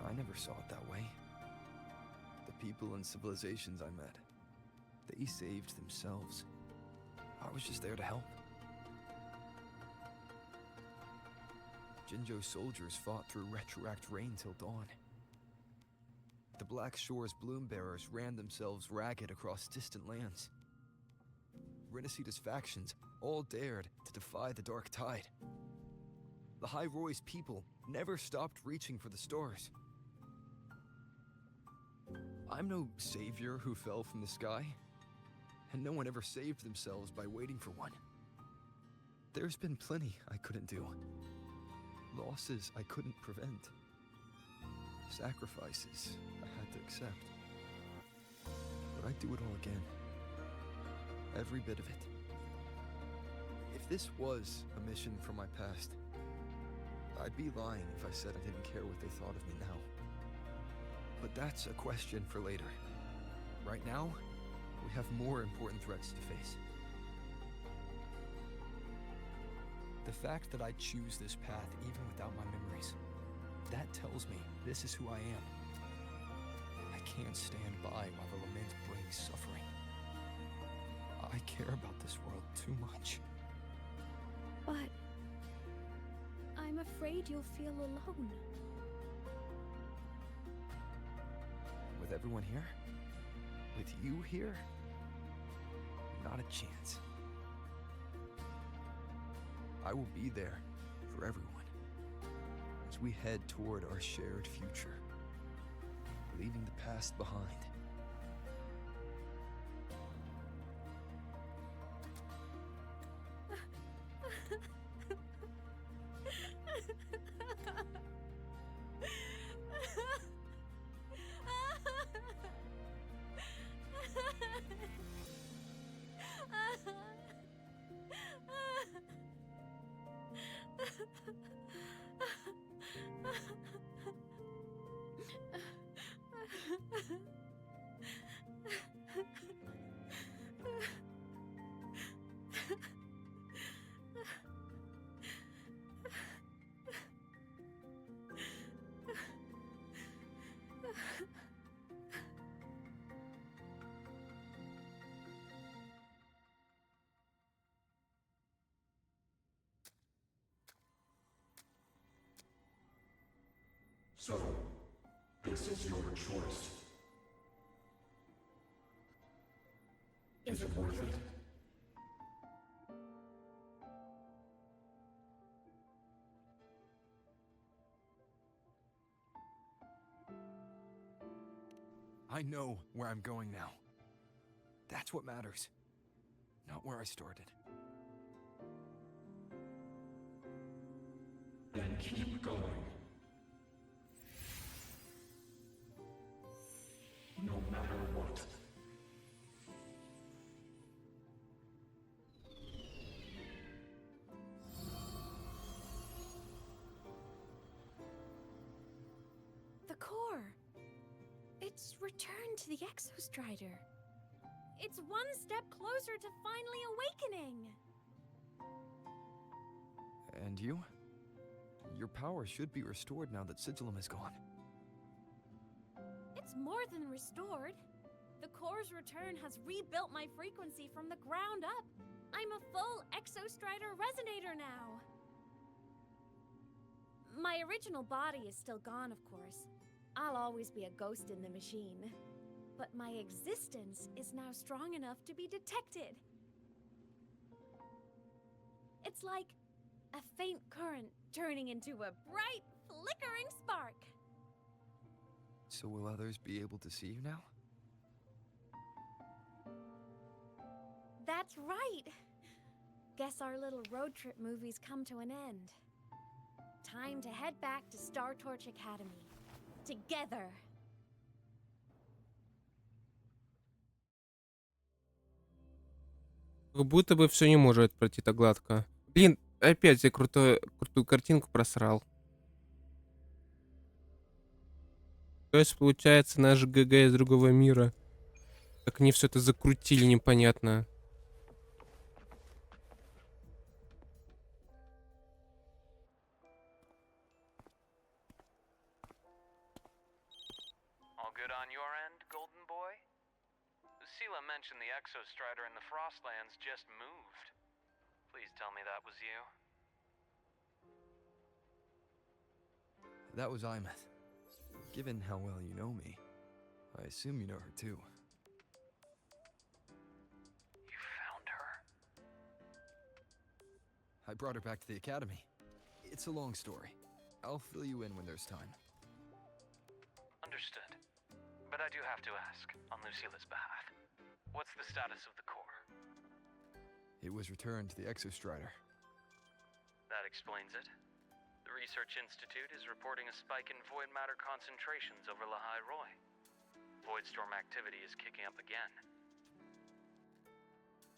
I never saw it that way. The people and civilizations I met, they saved themselves. I was just there to help. Jinjo's soldiers fought through retroact rain till dawn. The Black Shore's bloom bearers ran themselves ragged across distant lands. Rinasita's factions all dared to defy the dark tide. The High Roy's people never stopped reaching for the stars. I'm no savior who fell from the sky, and no one ever saved themselves by waiting for one. There's been plenty I couldn't do. Losses I couldn't prevent. Sacrifices I had to accept. But I'd do it all again. Every bit of it. If this was a mission from my past, I'd be lying if I said I didn't care what they thought of me now. But that's a question for later. Right now, we have more important threats to face. The fact that I choose this path even without my memories, that tells me this is who I am. I can't stand by while the lament brings suffering. I care about this world too much. But I'm afraid you'll feel alone. With everyone here? With you here? Not a chance. I will be there for everyone as we head toward our shared future, leaving the past behind. So, this is your choice. Is it worth it? I know where I'm going now. That's what matters. Not where I started. Then keep going. No matter what. The core. It's returned to the Exostrider. It's one step closer to finally awakening. And you? Your power should be restored now that Sigillum is gone. It's more than restored. The core's return has rebuilt my frequency from the ground up. I'm a full Exostrider resonator now. My original body is still gone, of course. I'll always be a ghost in the machine. But my existence is now strong enough to be detected. It's like a faint current turning into a bright, flickering spark. So will others be able to see you now? That's right. Guess our little road trip movie's come to an end. Time to head back to Star Torch Academy. Together. Как будто бы все не может пройти так гладко. Блин, опять я крутую картинку просрал. То есть, получается, наш ГГ из другого мира. Как они все это закрутили, непонятно. All good on your end, Golden Boy? Sela mentioned the Exostrider in the Frostlands just moved. Please tell me that was you. That was Imeth. Given how well you know me, I assume you know her too. You found her? I brought her back to the academy. It's a long story. I'll fill you in when there's time. Understood. But I do have to ask, on Lucille's behalf, what's the status of the core? It was returned to the Exostrider. That explains it. The Research Institute is reporting a spike in void matter concentrations over Lahai Roy. Voidstorm activity is kicking up again.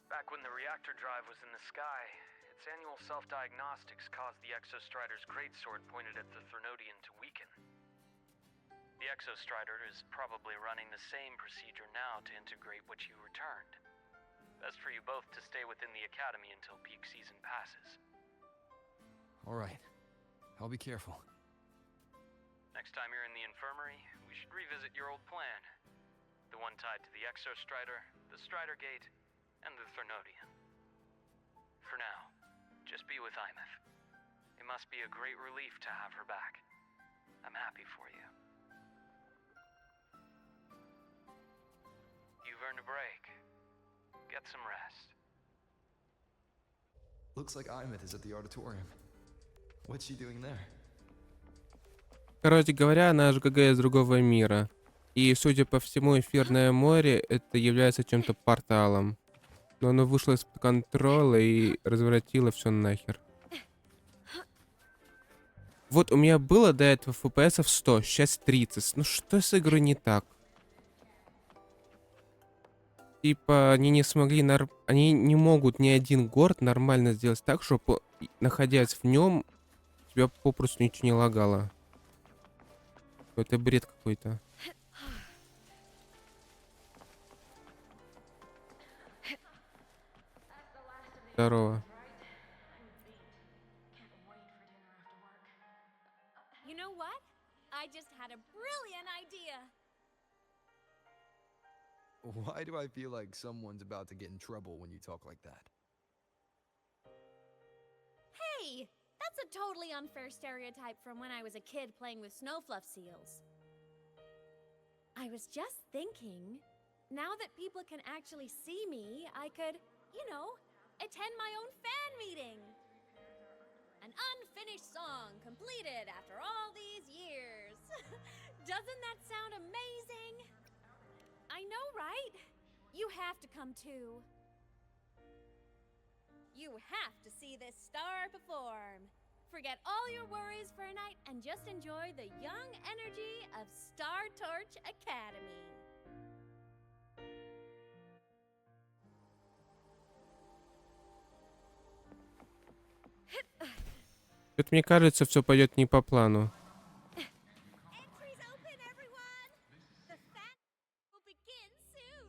Back when the reactor drive was in the sky, its annual self-diagnostics caused the Exostrider's greatsword pointed at the Thernodian to weaken. The Exostrider is probably running the same procedure now to integrate what you returned. Best for you both to stay within the academy until peak season passes. All right. I'll be careful. Next time you're in the infirmary, we should revisit your old plan. The one tied to the Exostrider, the Strider Gate, and the Thernodian. For now, just be with Imeth. It must be a great relief to have her back. I'm happy for you. You've earned a break. Get some rest. Looks like Imeth is at the auditorium. What's she doing there? Короче говоря, наш ГГ из другого мира. И, судя по всему, эфирное море это является чем-то порталом. Но оно вышло из-под контроля и развратило все нахер. Вот у меня было до этого FPS 100, сейчас 30. Ну что с игрой не так? Типа, они не смогли, они не могут ни один город нормально сделать так, чтобы, находясь в нем, тебя попросту ничего не лагало. Это бред какой-то. Здорово. You know what? I just had a brilliant idea. Why do I feel like someone's about to get in trouble when you talk like that? Hey, That's a totally unfair stereotype from when I was a kid playing with snow fluff seals. I was just thinking, now that people can actually see me, I could, you know, attend my own fan meeting. An unfinished song completed after all these years. Doesn't that sound amazing? I know, right? You have to come too. You have to see this star perform. Forget all your worries for a night and just enjoy the young energy of Star Torch Academy. Тут, мне кажется, все пойдет не по плану. Entries open, everyone! The fan will begin soon.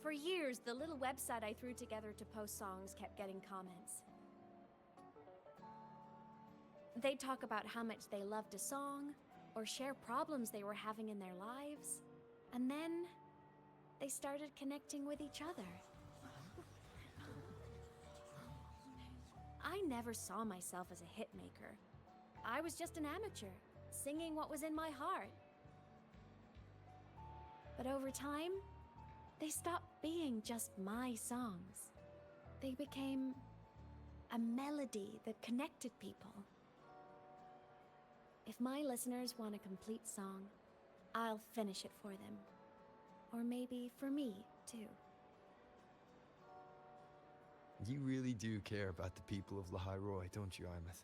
For years, the little website I threw together to post songs kept getting comments. They'd talk about how much they loved a song, or share problems they were having in their lives, and then they started connecting with each other. I never saw myself as a hitmaker. I was just an amateur, singing what was in my heart. But over time, they stopped being just my songs. They became a melody that connected people. If my listeners want a complete song, I'll finish it for them. Or maybe for me, too. You really do care about the people of Lahairoi, don't you, Imeth?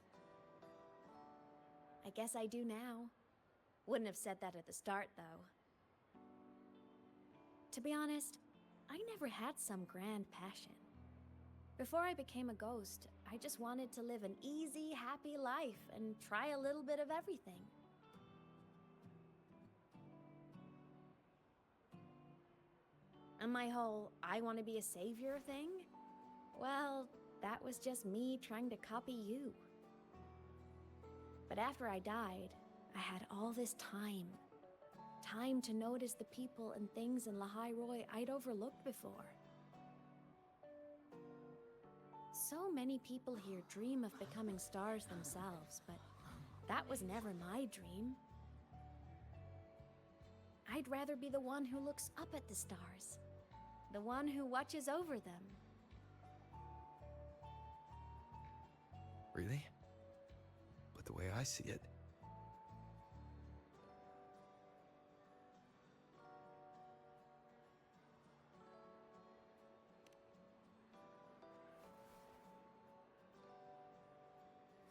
I guess I do now. Wouldn't have said that at the start, though. To be honest, I never had some grand passion. Before I became a ghost, I just wanted to live an easy, happy life and try a little bit of everything. And my whole I want to be a savior thing? Well, that was just me trying to copy you. But after I died, I had all this time. Time to notice the people and things in Lahairoi I'd overlooked before. So many people here dream of becoming stars themselves, but that was never my dream. I'd rather be the one who looks up at the stars, the one who watches over them. Really? But the way I see it,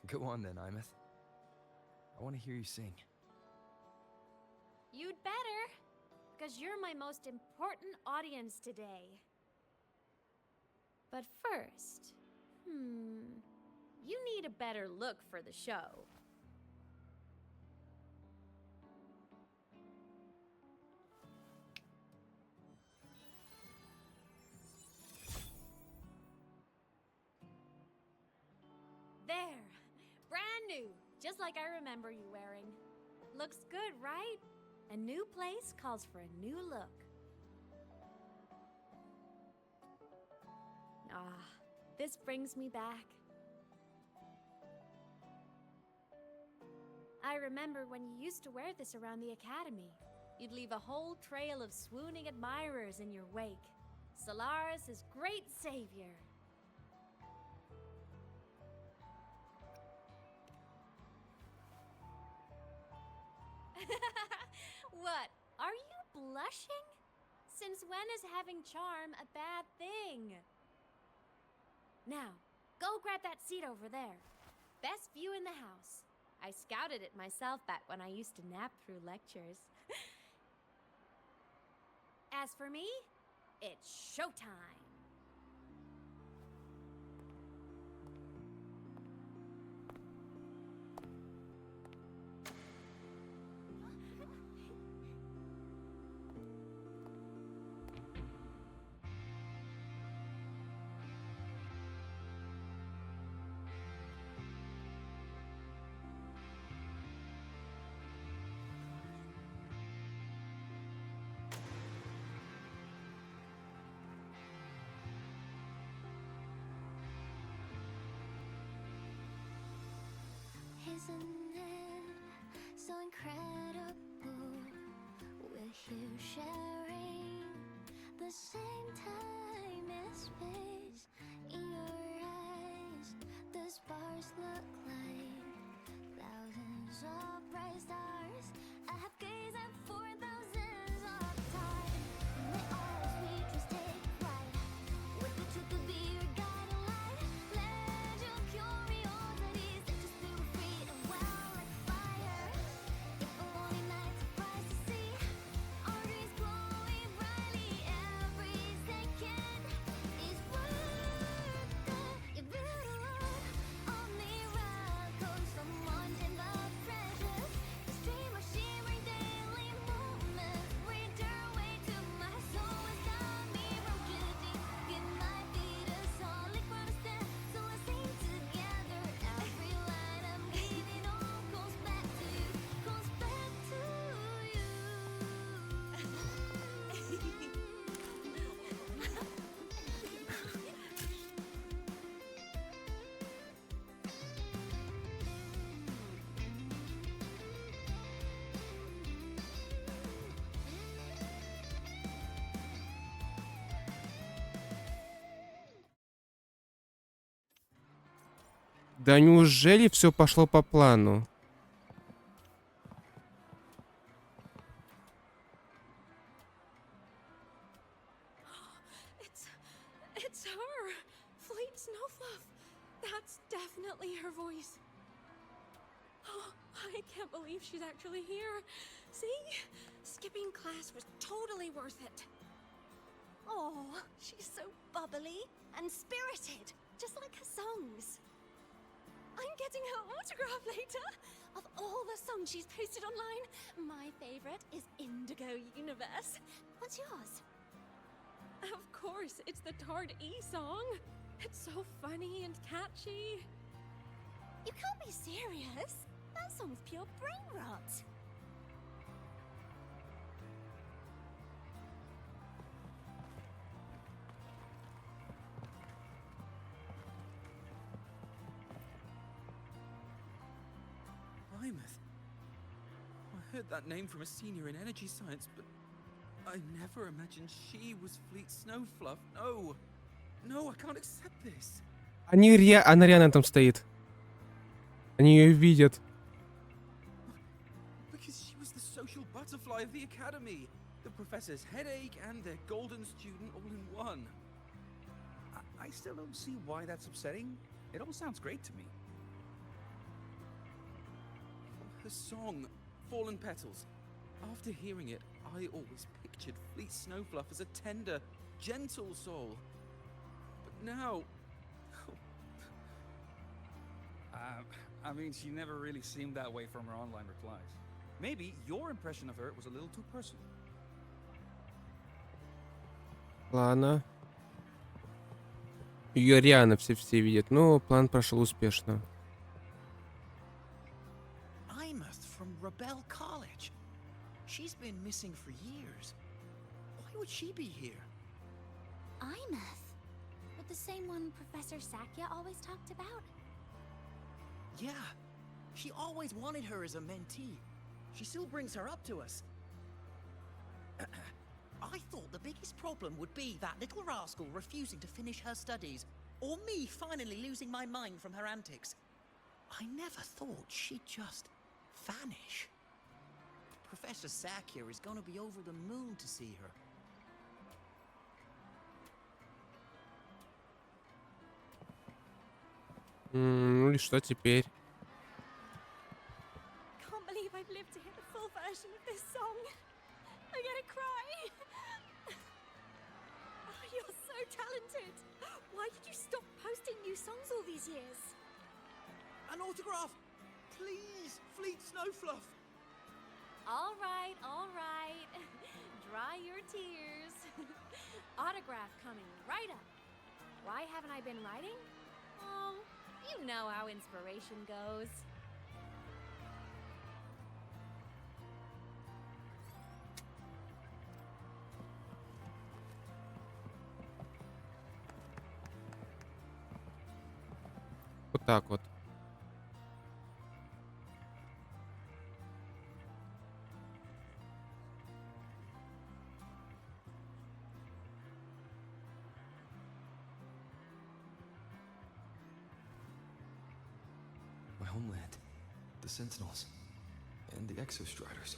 go on then, Imeth. I want to hear you sing. You'd better, because you're my most important audience today. But first, you need a better look for the show. There! Brand new, just like I remember you wearing. Looks good, right? A new place calls for a new look. Ah, this brings me back. I remember when you used to wear this around the academy. You'd leave a whole trail of swooning admirers in your wake. Solaris' great savior. What? Are you blushing? Since when is having charm a bad thing? Now, go grab that seat over there. Best view in the house. I scouted it myself back when I used to nap through lectures. As for me, it's showtime. sharing the same time and space. In your eyes, the sparks look like thousands of bright stars. I have gazed at for thousands of time. May all sweet dreams take flight, with the truth to be your guiding light. Let your curiosity set your spirit free and well like fire. If a lonely night surprise to see our dreams glowing brightly, every second is worth it. Give it a look on miracles, someone in the treasures. The stream of shimmering daily moments return way to my soul as time erodes deep. It might be the solid ground to stand, so let's sing together. Every line I'm giving all goes back to you, goes back to you. Да неужели все пошло по плану? It's her! Fleet Snowfluff! That's definitely her voice. Oh, I can't believe she's actually here. See? Skipping class was totally worth it. Oh, she's so bubbly and spirited, just like her songs. I'm getting her autograph later. Of all the songs she's posted online, my favorite is Indigo Universe. What's yours? Of course, it's the Tard E song. It's so funny and catchy. You can't be serious. That song's pure brain rot. Plymouth. I heard that name from a senior in energy science, but I never imagined she was Fleet Snowfluff. No. No, I can't accept this. Она реально там стоит. Они ее видят. Because she was the social butterfly of the academy. The professor's headache and their golden student all in one. I still don't see why that's upsetting. It all sounds great to me. Her song, Fallen Petals. After hearing it, I always pictured Fleet Snowfluff as a tender, gentle soul. But now... I mean, she never really seemed that way from her online replies. Maybe your impression of her was a little too personal. Ладно. Ее реально все видят. Но план прошел успешно. Imeth from Rebel College. She's been missing for years. Why would she be here? Imeth. With the same one Professor Sakya always talked about? Yeah. She always wanted her as a mentee. She still brings her up to us. I thought the biggest problem would be that little rascal refusing to finish her studies, or me finally losing my mind from her antics. I never thought she'd just vanish. Professor Sakya is gonna be over the moon to see her. Ну и что теперь? Can't believe I've lived to hear the full version of this song. I'm gonna cry. Oh, you're so talented. Why did you stop posting new songs all these years? An autograph! Please, Fleet Snowfluff! All right, all right. Dry your tears. Autograph coming right up. Why haven't I been writing? Oh, you know how inspiration goes. Вот так вот. homeland, the Sentinels, and the Exostriders.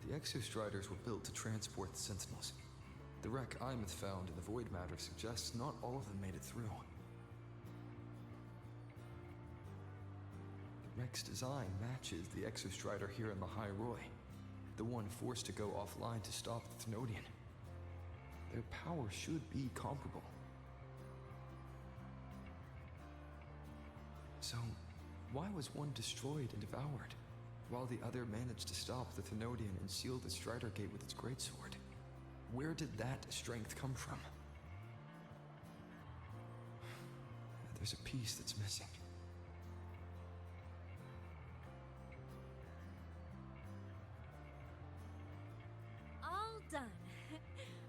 The Exostriders were built to transport the Sentinels. The wreck Imeth found in the Void Matter suggests not all of them made it through. The wreck's design matches the Exostrider here in the High Roy, the one forced to go offline to stop the Thnodian. Their power should be comparable. So, why was one destroyed and devoured, while the other managed to stop the Thnodian and seal the Strider Gate with its greatsword? Where did that strength come from? There's a piece that's missing. All done.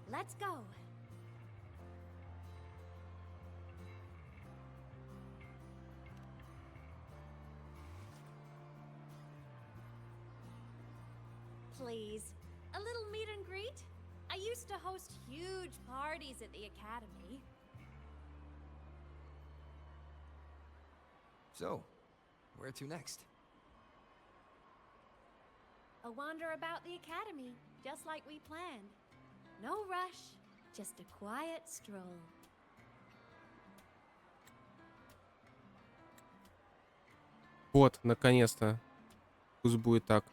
Let's go. Please, a little meet and greet? I used to host huge parties at the academy. So, where to next? A wander about the academy, just like we planned. No rush, just a quiet stroll. Вот, наконец-то. Пусть будет так.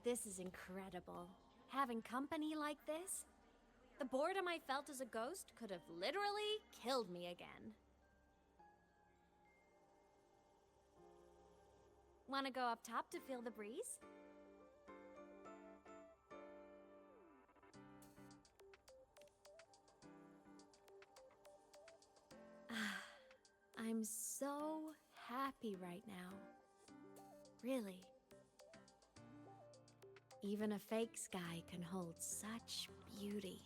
This is incredible. Having company like this? The boredom I felt as a ghost could have literally killed me again. Want to go up top to feel the breeze? I'm so happy right now. Really. Even a fake sky can hold such beauty.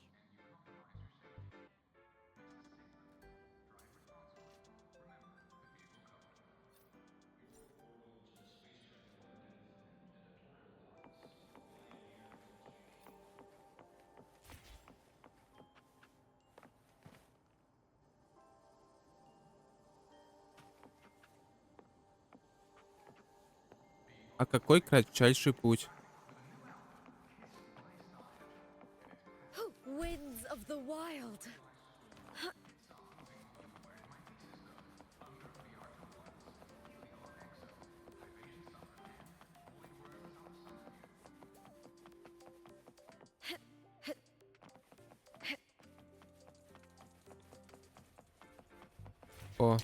А какой кратчайший путь? Winds of the wild. О.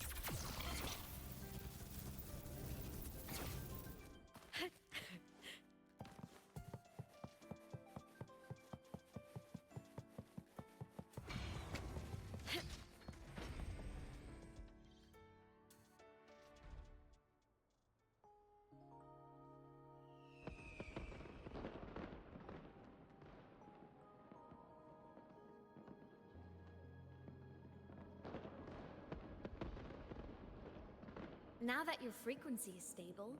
Now that your frequency is stable,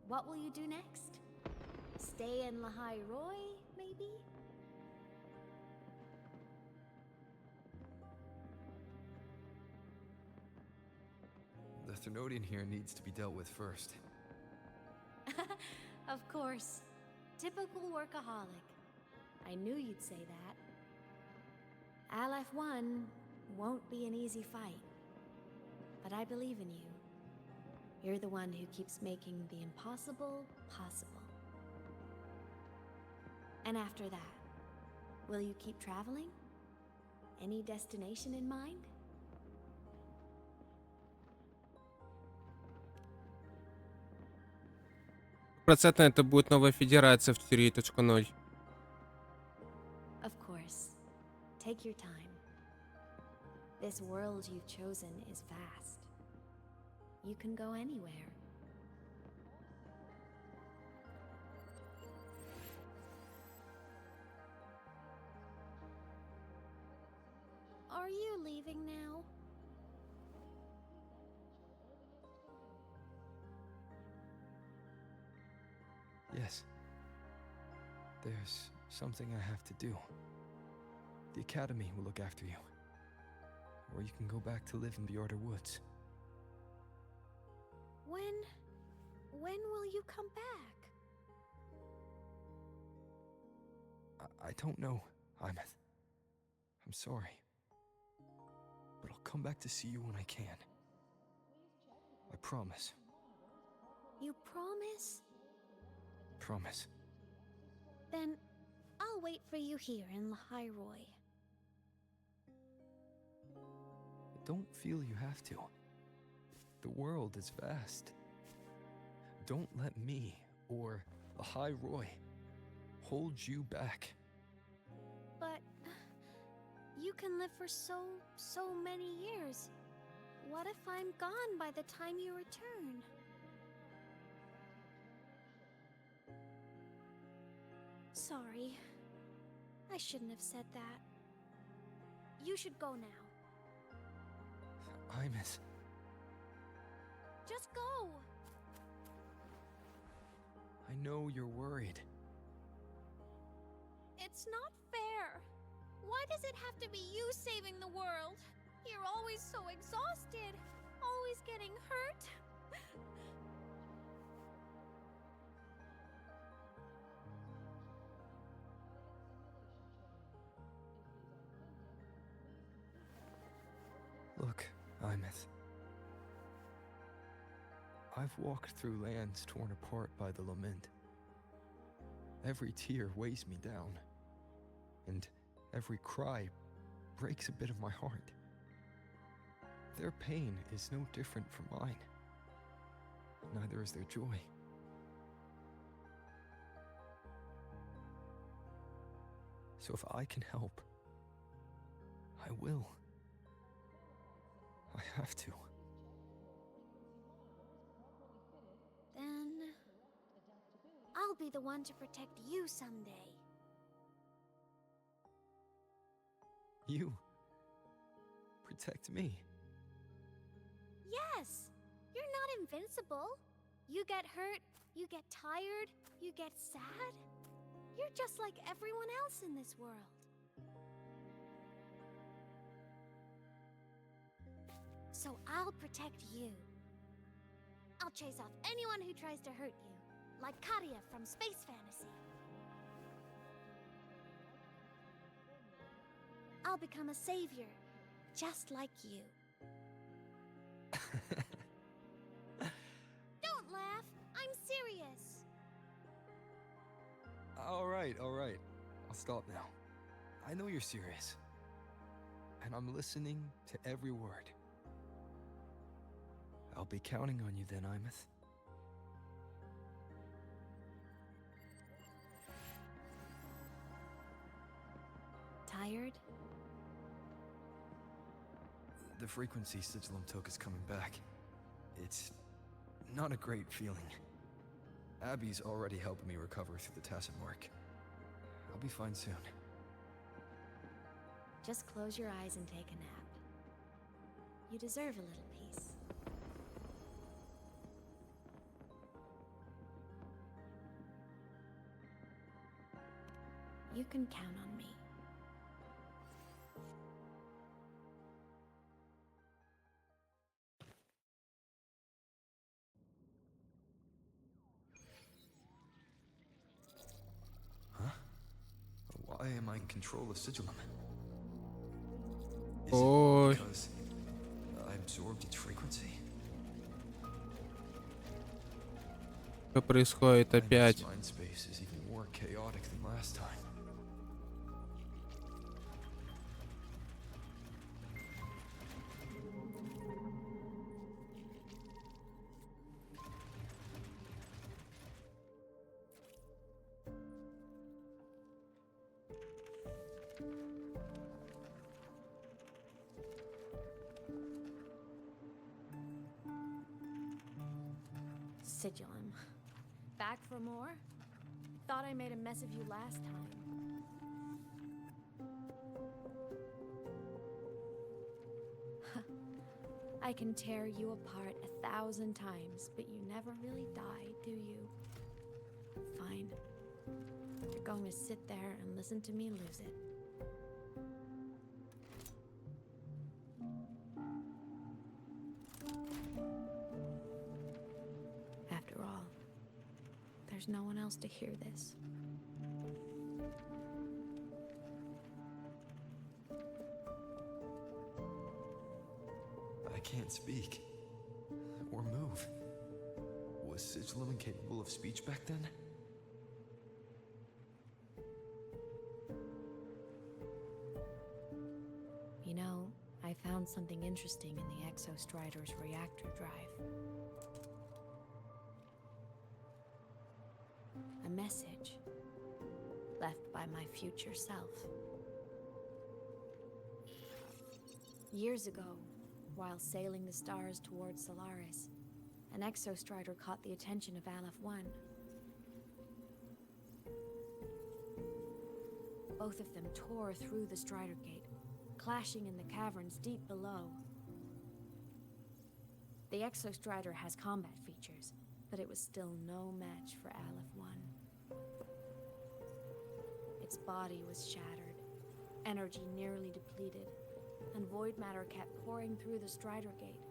what will you do next? Stay in Lahai Roy, maybe? The Thnodian here needs to be dealt with first. Of course. Typical workaholic. I knew you'd say that. LF1 won't be an easy fight. But I believe in you. You're the one who keeps making the impossible possible. And after that, will you keep traveling? Any destination in mind? Процентно это будет новая федерация в 4.0. Of course. Take your time. This world you've chosen is vast. You can go anywhere. Are you leaving now? Yes. There's something I have to do. The academy will look after you. Or you can go back to live in Bjorder Woods. When will you come back? I don't know, Imeth. I'm sorry. But I'll come back to see you when I can. I promise. You promise? Promise. Then I'll wait for you here in Lahiroy. Don't feel you have to. The world is vast. Don't let me or the High Roy hold you back. But you can live for so many years. What if I'm gone by the time you return? Sorry. I shouldn't have said that. You should go now. Imeth. Just go! I know you're worried. It's not fair. Why does it have to be you saving the world? You're always so exhausted, always getting hurt. Look, Imeth. I've walked through lands torn apart by the lament. Every tear weighs me down, and every cry breaks a bit of my heart. Their pain is no different from mine. Neither is their joy. So if I can help, I will. I have to. Then I'll be the one to protect you someday. You protect me. Yes! You're not invincible. You get hurt, you get tired, you get sad. You're just like everyone else in this world. So I'll protect you. I'll chase off anyone who tries to hurt you, like Katia from Space Fantasy. I'll become a savior, just like you. Don't laugh, I'm serious. All right. I'll stop now. I know you're serious. And I'm listening to every word. I'll be counting on you then, Imeth. Tired? The frequency Sigilum took is coming back. It's not a great feeling. Abby's already helping me recover through the Tacit mark. I'll be fine soon. Just close your eyes and take a nap. You deserve a little peace. You can count on me. Why am I in control of Sigilum? Oh. Is it because I absorbed its frequency? Что происходит опять? Mind space is even more chaotic than last time. Sigillum. Back for more? Thought I made a mess of you last time. I can tear you apart 1,000 times, but you never really die, do you? Fine. You're going to sit there and listen to me lose it. After all, there's no one else to hear this. I can't speak. Or move. Was Sigillum incapable of speech back then? You know, I found something interesting in the Exostrider's reactor drive. A message left by my future self. Years ago, while sailing the stars towards Solaris, an Exostrider caught the attention of Aleph 1. Both of them tore through the Strider Gate, clashing in the caverns deep below. The Exostrider has combat features, but it was still no match for Aleph 1. Its body was shattered, energy nearly depleted, and void matter kept pouring through the Strider Gate.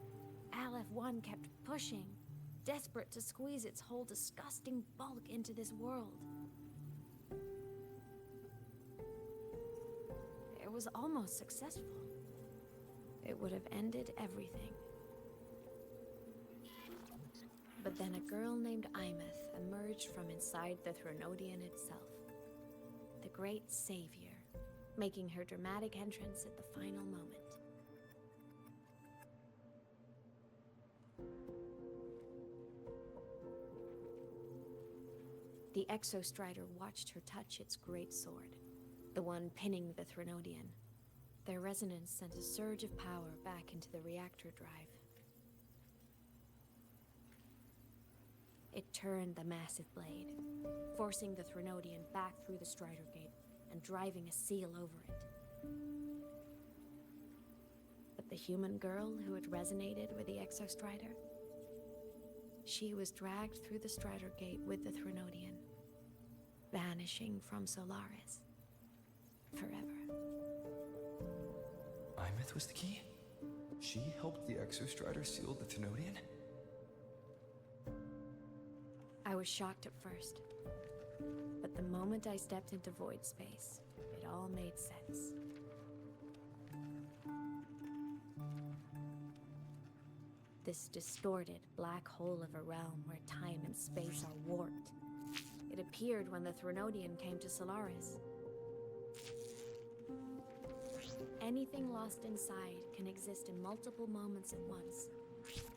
Aleph 1 kept pushing, desperate to squeeze its whole disgusting bulk into this world. It was almost successful. It would have ended everything. But then a girl named Imeth emerged from inside the Threnodian itself. The great savior, making her dramatic entrance at the final moment. The Exostrider watched her touch its great sword, the one pinning the Threnodian. Their resonance sent a surge of power back into the reactor drive. It turned the massive blade, forcing the Threnodian back through the Strider Gate and driving a seal over it. But the human girl who had resonated with the Exostrider, she was dragged through the Strider Gate with the Threnodian, vanishing from Solaris forever. Imeth was the key? She helped the Exostrider seal the Threnodian? I was shocked at first, but the moment I stepped into void space, it all made sense. This distorted black hole of a realm where time and space are warped. It appeared when the Threnodian came to Solaris. Anything lost inside can exist in multiple moments at once.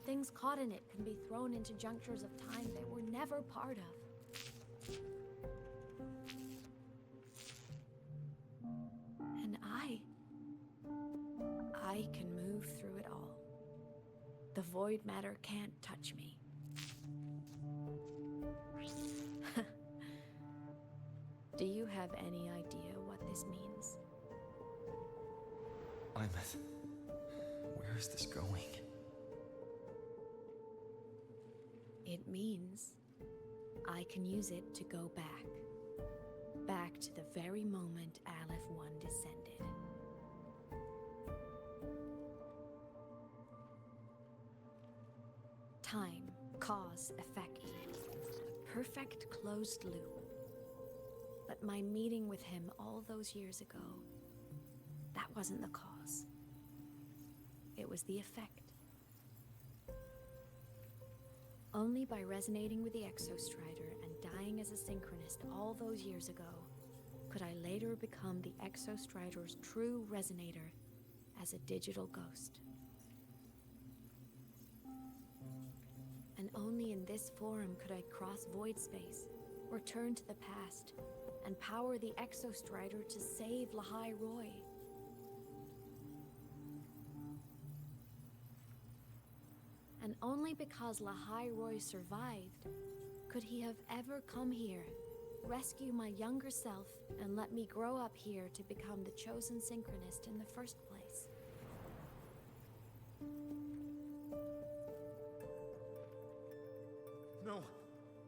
Things caught in it can be thrown into junctures of time they were never part of. And I can move through it all. The void matter can't touch me. Do you have any idea what this means? Imeth, where is this going? It means I can use it to go back to the very moment Aleph 1 descended. Time, cause, effect. A perfect closed loop. But my meeting with him all those years ago, that wasn't the cause. It was the effect. Only by resonating with the Exostrider and dying as a synchronist all those years ago could I later become the Exostrider's true resonator as a digital ghost. And only in this forum could I cross void space, return to the past, and power the Exostrider to save Lahai Roy. And only because Lahai Roy survived could he have ever come here, rescue my younger self, and let me grow up here to become the chosen synchronist in the first place. No,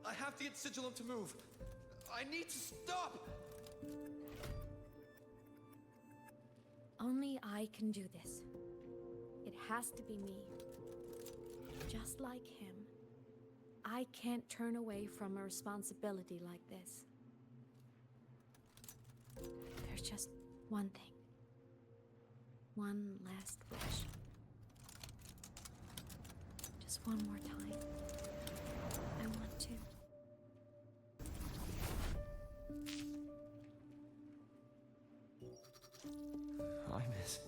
I have to get Sigilum to move. I need to stop! Only I can do this. It has to be me. Just like him, I can't turn away from a responsibility like this. There's just one thing. One last wish. Just one more time. I want to. I miss.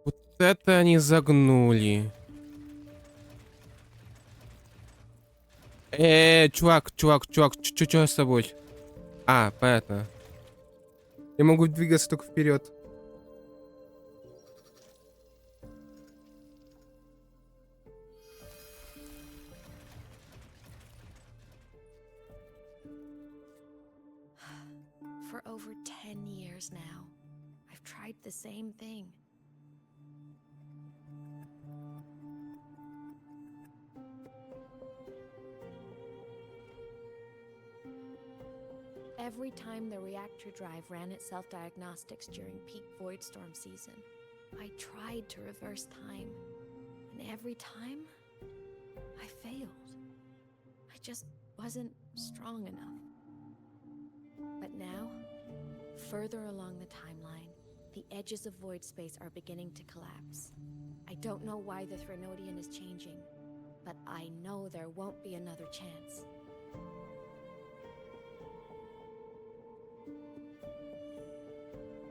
Вот это они загнули. Чувак, чё с тобой? А, понятно. Я могу двигаться только вперед. For over 10 years now, I've tried the same thing. Every time the reactor drive ran its self-diagnostics during peak void storm season, I tried to reverse time, and every time, I failed. I just wasn't strong enough. But now, further along the timeline, the edges of void space are beginning to collapse. I don't know why the Threnodian is changing, but I know there won't be another chance.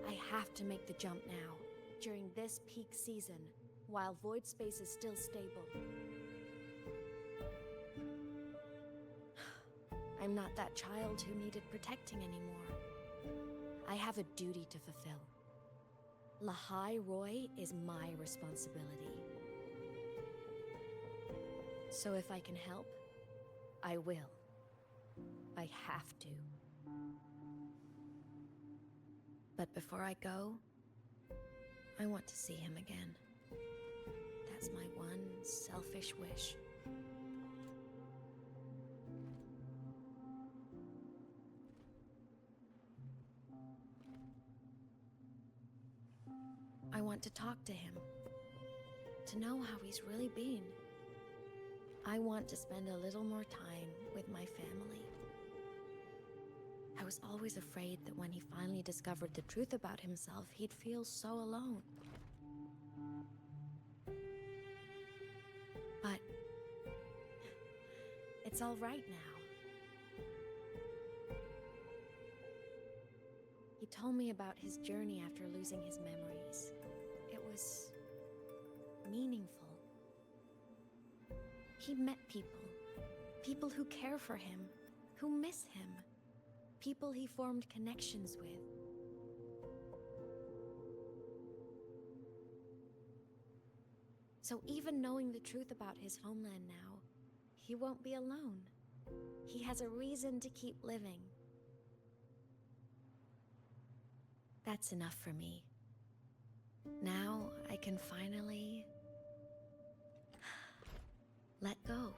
I have to make the jump now, during this peak season, while void space is still stable. I'm not that child who needed protecting anymore. I have a duty to fulfill. Lahai Roy is my responsibility. So if I can help, I will. I have to. But before I go, I want to see him again. That's my one selfish wish. I want to talk to him, to know how he's really been. I want to spend a little more time with my family. I was always afraid that when he finally discovered the truth about himself, he'd feel so alone. But it's all right now. He told me about his journey after losing his memories. It was meaningful. He met people who care for him, who miss him. People he formed connections with. So even knowing the truth about his homeland now, he won't be alone. He has a reason to keep living. That's enough for me. Now I can finally let go.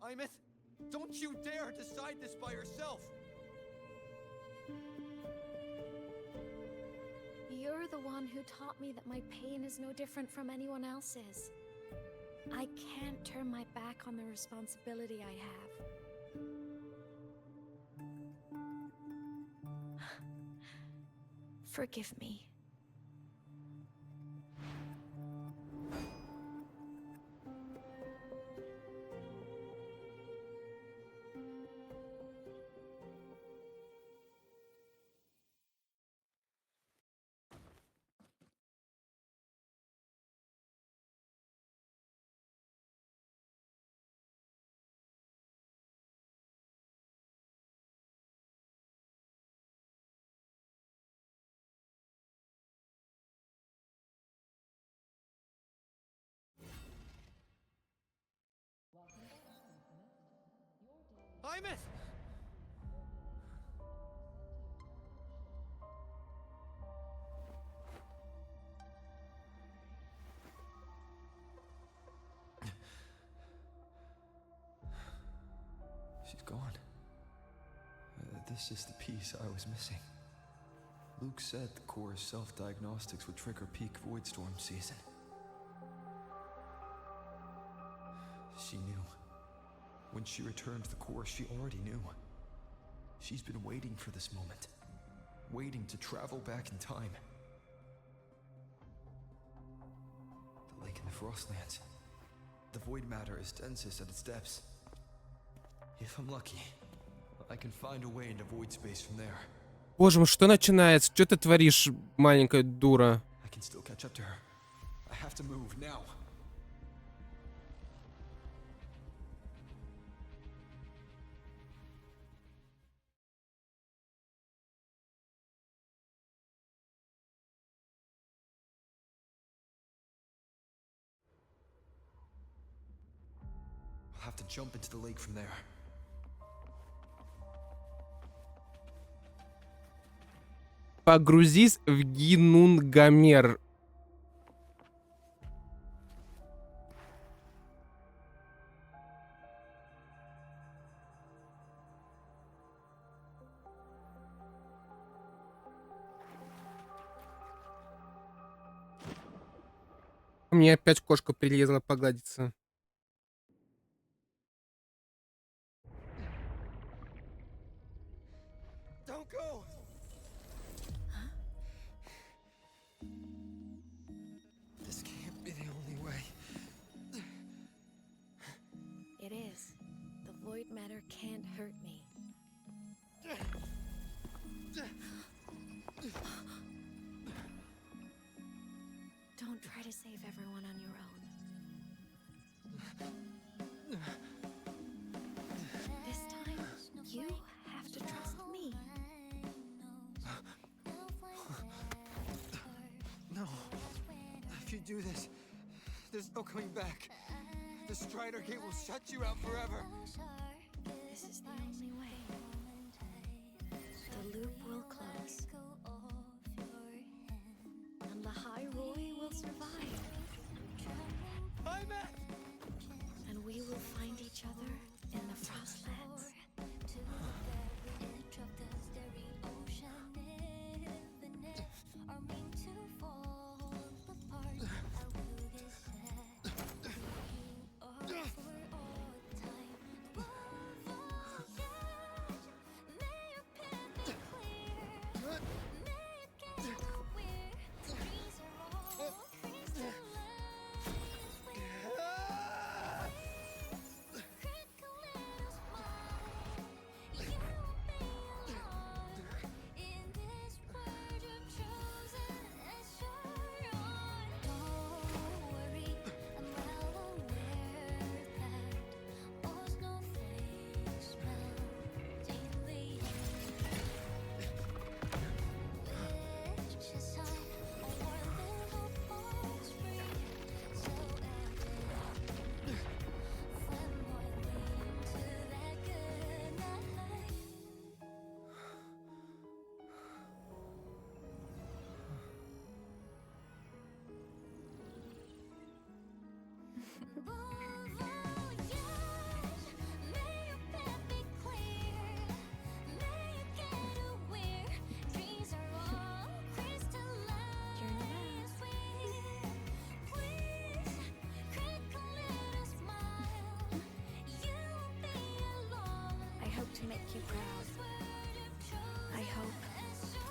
Imeth, don't you dare decide this by yourself! You're the one who taught me that my pain is no different from anyone else's. I can't turn my back on the responsibility I have. Forgive me. Imeth! She's gone. This is the piece I was missing. Luke said the core's self-diagnostics would trigger peak voidstorm season. She knew. When she returned to the core, she already knew. She's been waiting for this moment. Waiting to travel back in time. The lake in the Frostlands. The void matter is densest at its depths. If I'm lucky, I can find a way into void space from there. Боже мой, что начинается? Что ты творишь, маленькая дура? I can still catch up to her. I have to move now. I'll have to jump into the lake from there. Погрузись в Гинунгамер. У меня опять кошка прилезла погладиться. Don't go! This can't be the only way. It is. The void matter can't hurt me. Don't try to save everyone on your own. This time, you have to trust me. No. If you do this, there's no coming back. The Strider Gate will shut you out forever. This is the only way. The loop will close. And the High Roy will survive. And we will find each other in the Frostlands. I hope to make you proud. I hope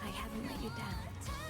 I haven't let you down.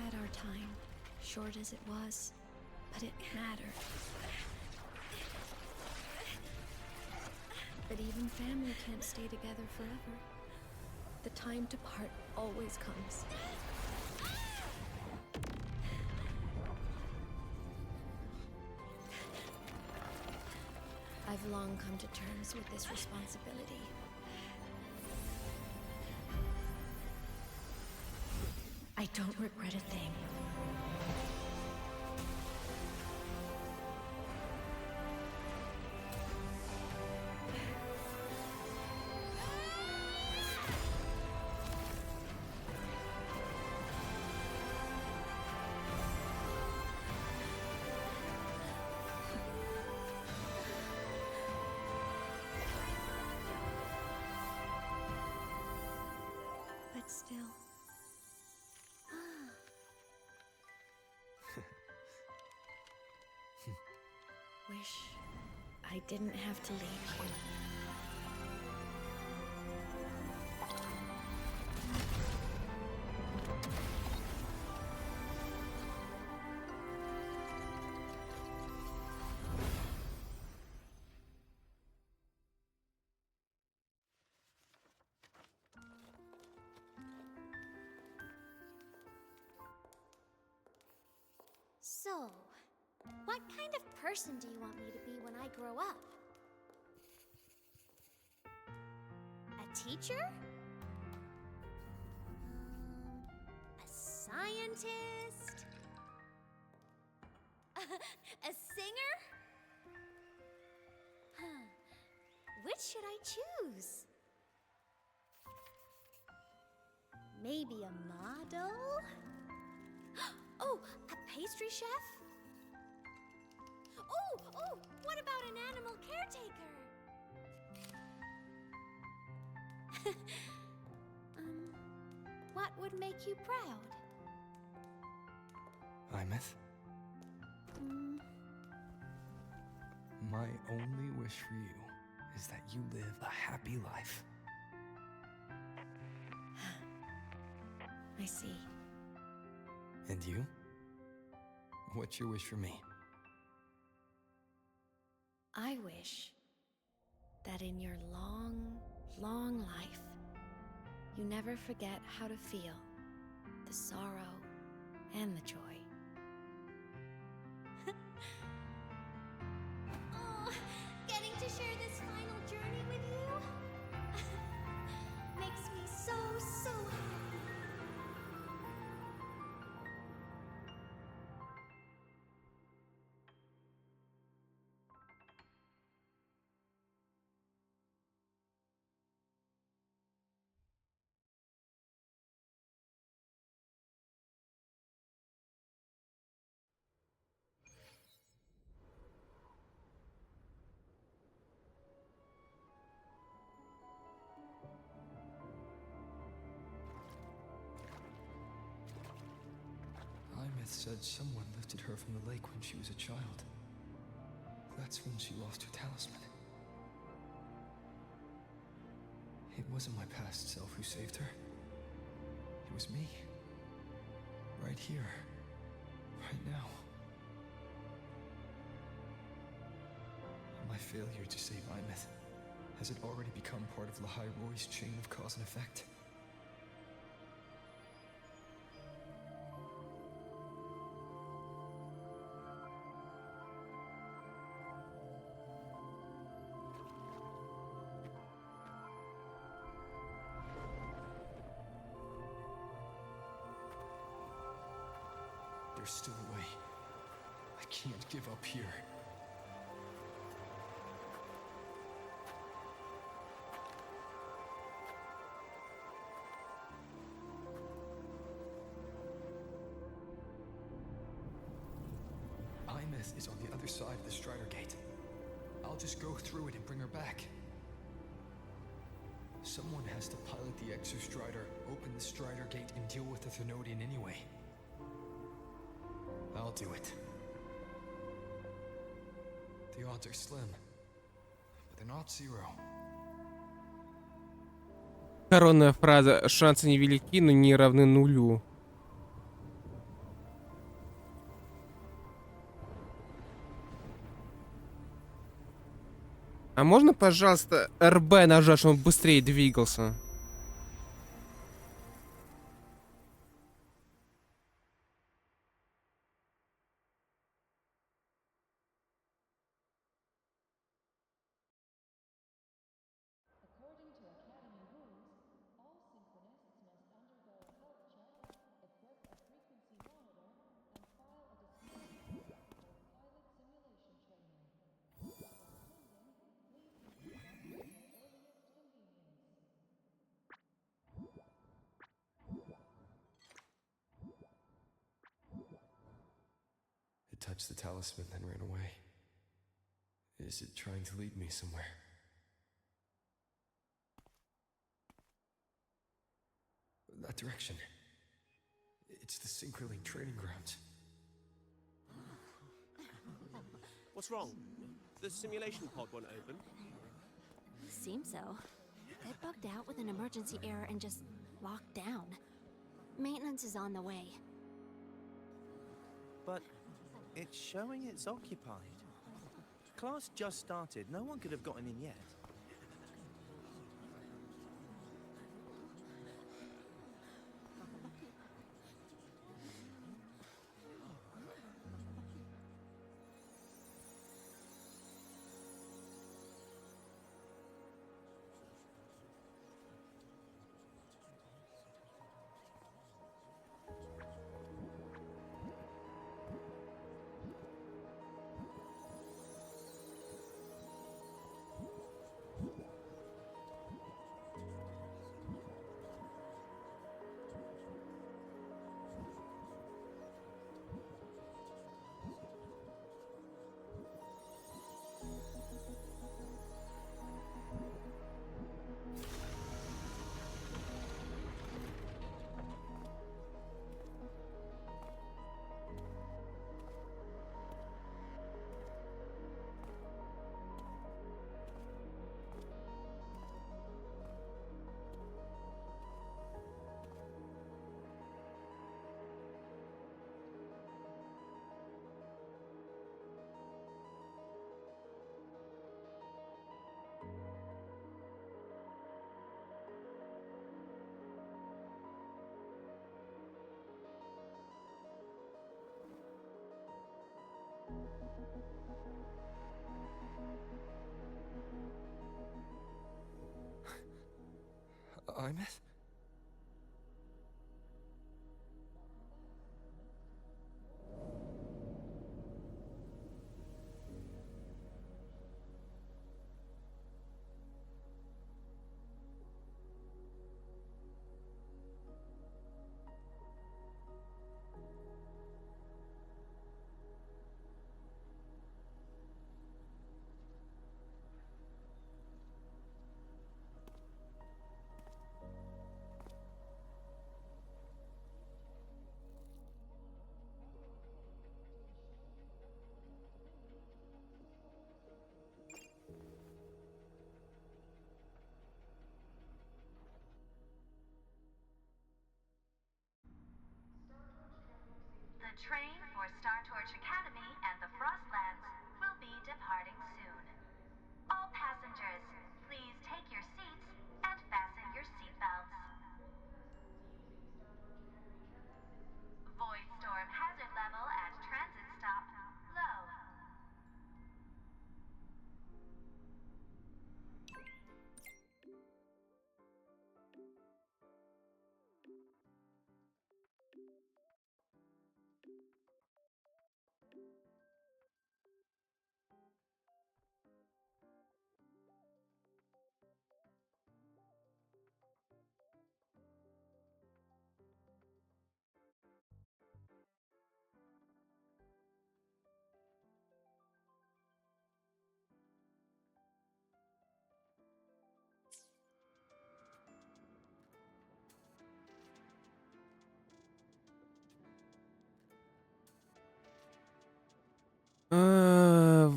had our time, short as it was, but it mattered. But even family can't stay together forever. The time to part always comes. I've long come to terms with this responsibility. I don't regret a thing. But still. Wish I didn't have to leave you. So, what kind of person do you want me to be when I grow up? A teacher? A scientist? A singer? Which should I choose? Maybe a model? Oh, a pastry chef? Oh, what about an animal caretaker? What would make you proud? Imeth, my only wish for you is that you live a happy life. I see. And you? What's your wish for me? I wish that in your long, long life, you never forget how to feel the sorrow and the joy. Oh, getting to share this final journey with you makes me so happy. Imeth said someone lifted her from the lake when she was a child. That's when she lost her talisman. It wasn't my past self who saved her. It was me. Right here. Right now. My failure to save Imeth, has it already become part of Lahai Roy's chain of cause and effect? There's still a way. I can't give up here. Imeth is on the other side of the Strider Gate. I'll just go through it and bring her back. Someone has to pilot the Exostrider, open the Strider Gate, and deal with the Thernoidian anyway. I'll do it. The odds are slim, but they're not zero. Коронная фраза. Шансы невелики, но не равны нулю. А можно, пожалуйста, РБ нажать, чтобы он быстрее двигался? It touched the talisman, then ran away. Is it trying to lead me somewhere? That direction. It's the Synchroling training grounds. What's wrong? The simulation pod won't open? Seems so. It bugged out with an emergency error and just locked down. Maintenance is on the way. But it's showing it's occupied. Class just started. No one could have gotten in yet. Imeth? The train for Star Torch Academy and the Frostlands will be departing soon. All passengers, please take your seats and fasten your seatbelts. Void storm hazard level at transit stop low.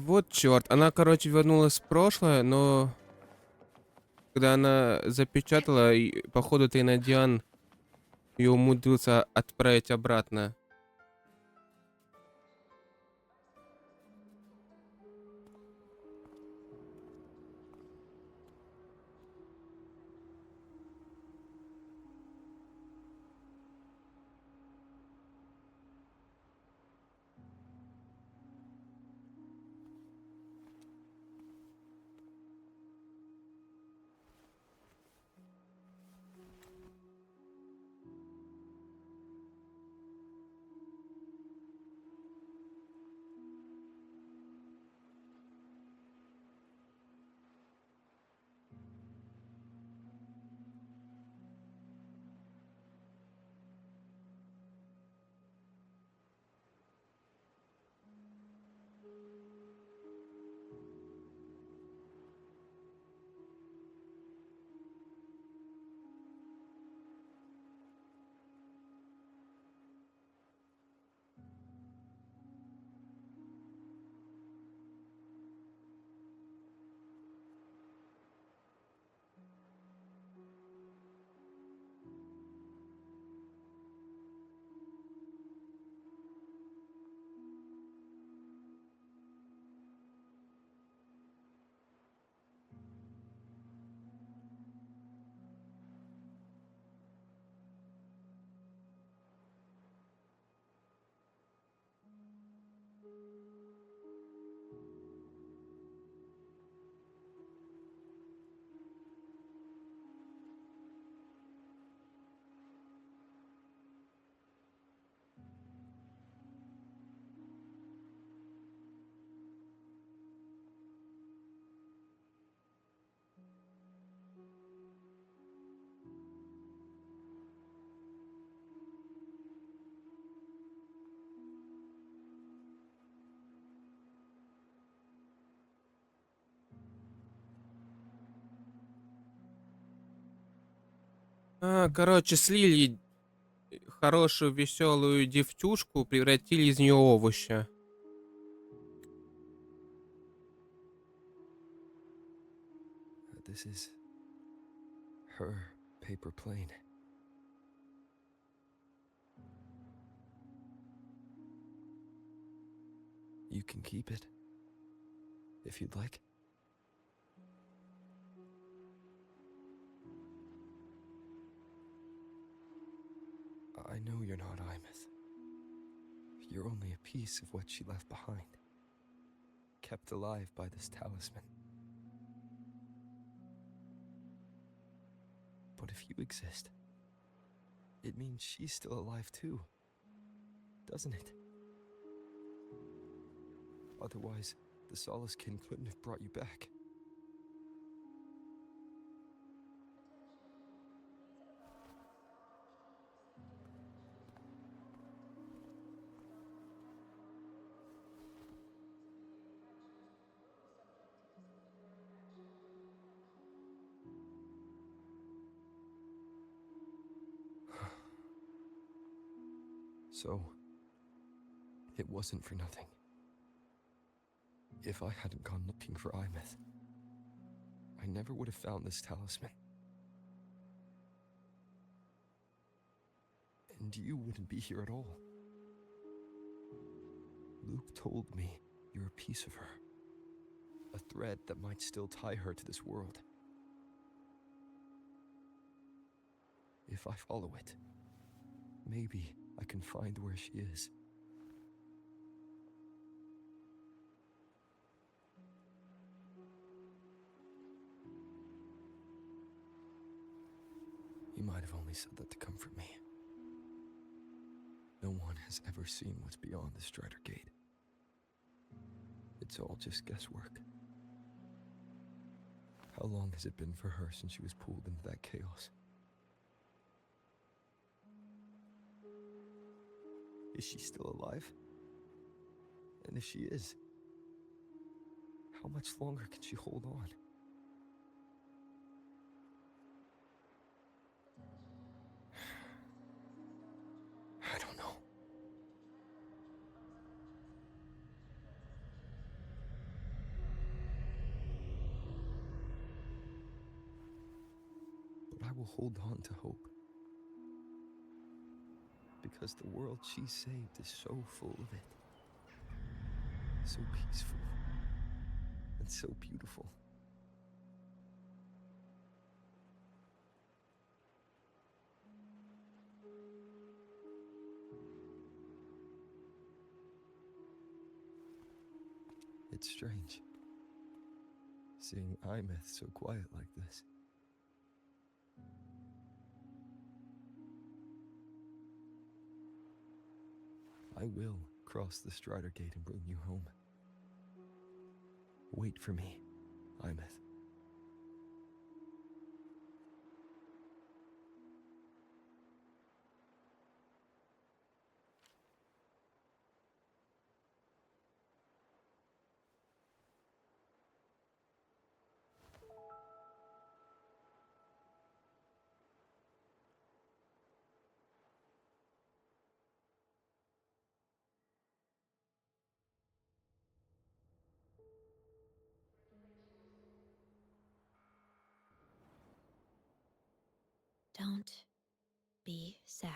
Вот черт. Она, короче, вернулась в прошлое, но когда она запечатала, и, походу, Тейнадиан ее умудрился отправить обратно. Короче, слили хорошую, веселую девчушку, превратили из нее овоща. This is her paper plane. You can keep it if you'd like. I know you're not Imeth. You're only a piece of what she left behind, kept alive by this talisman. But if you exist, it means she's still alive too, doesn't it? Otherwise, the Solace-kin couldn't have brought you back. So, it wasn't for nothing. If I hadn't gone looking for Imeth, I never would have found this talisman. And you wouldn't be here at all. Luke told me you're a piece of her. A thread that might still tie her to this world. If I follow it, maybe I can find where she is. You might have only said that to comfort me. No one has ever seen what's beyond the Strider Gate. It's all just guesswork. How long has it been for her since she was pulled into that chaos? Is she still alive? And if she is, how much longer can she hold on? I don't know. But I will hold on to hope. Because the world she saved is so full of it. So peaceful. And so beautiful. It's strange, seeing Imeth so quiet like this. I will cross the Strider Gate and bring you home. Wait for me, Imeth. Don't be sad.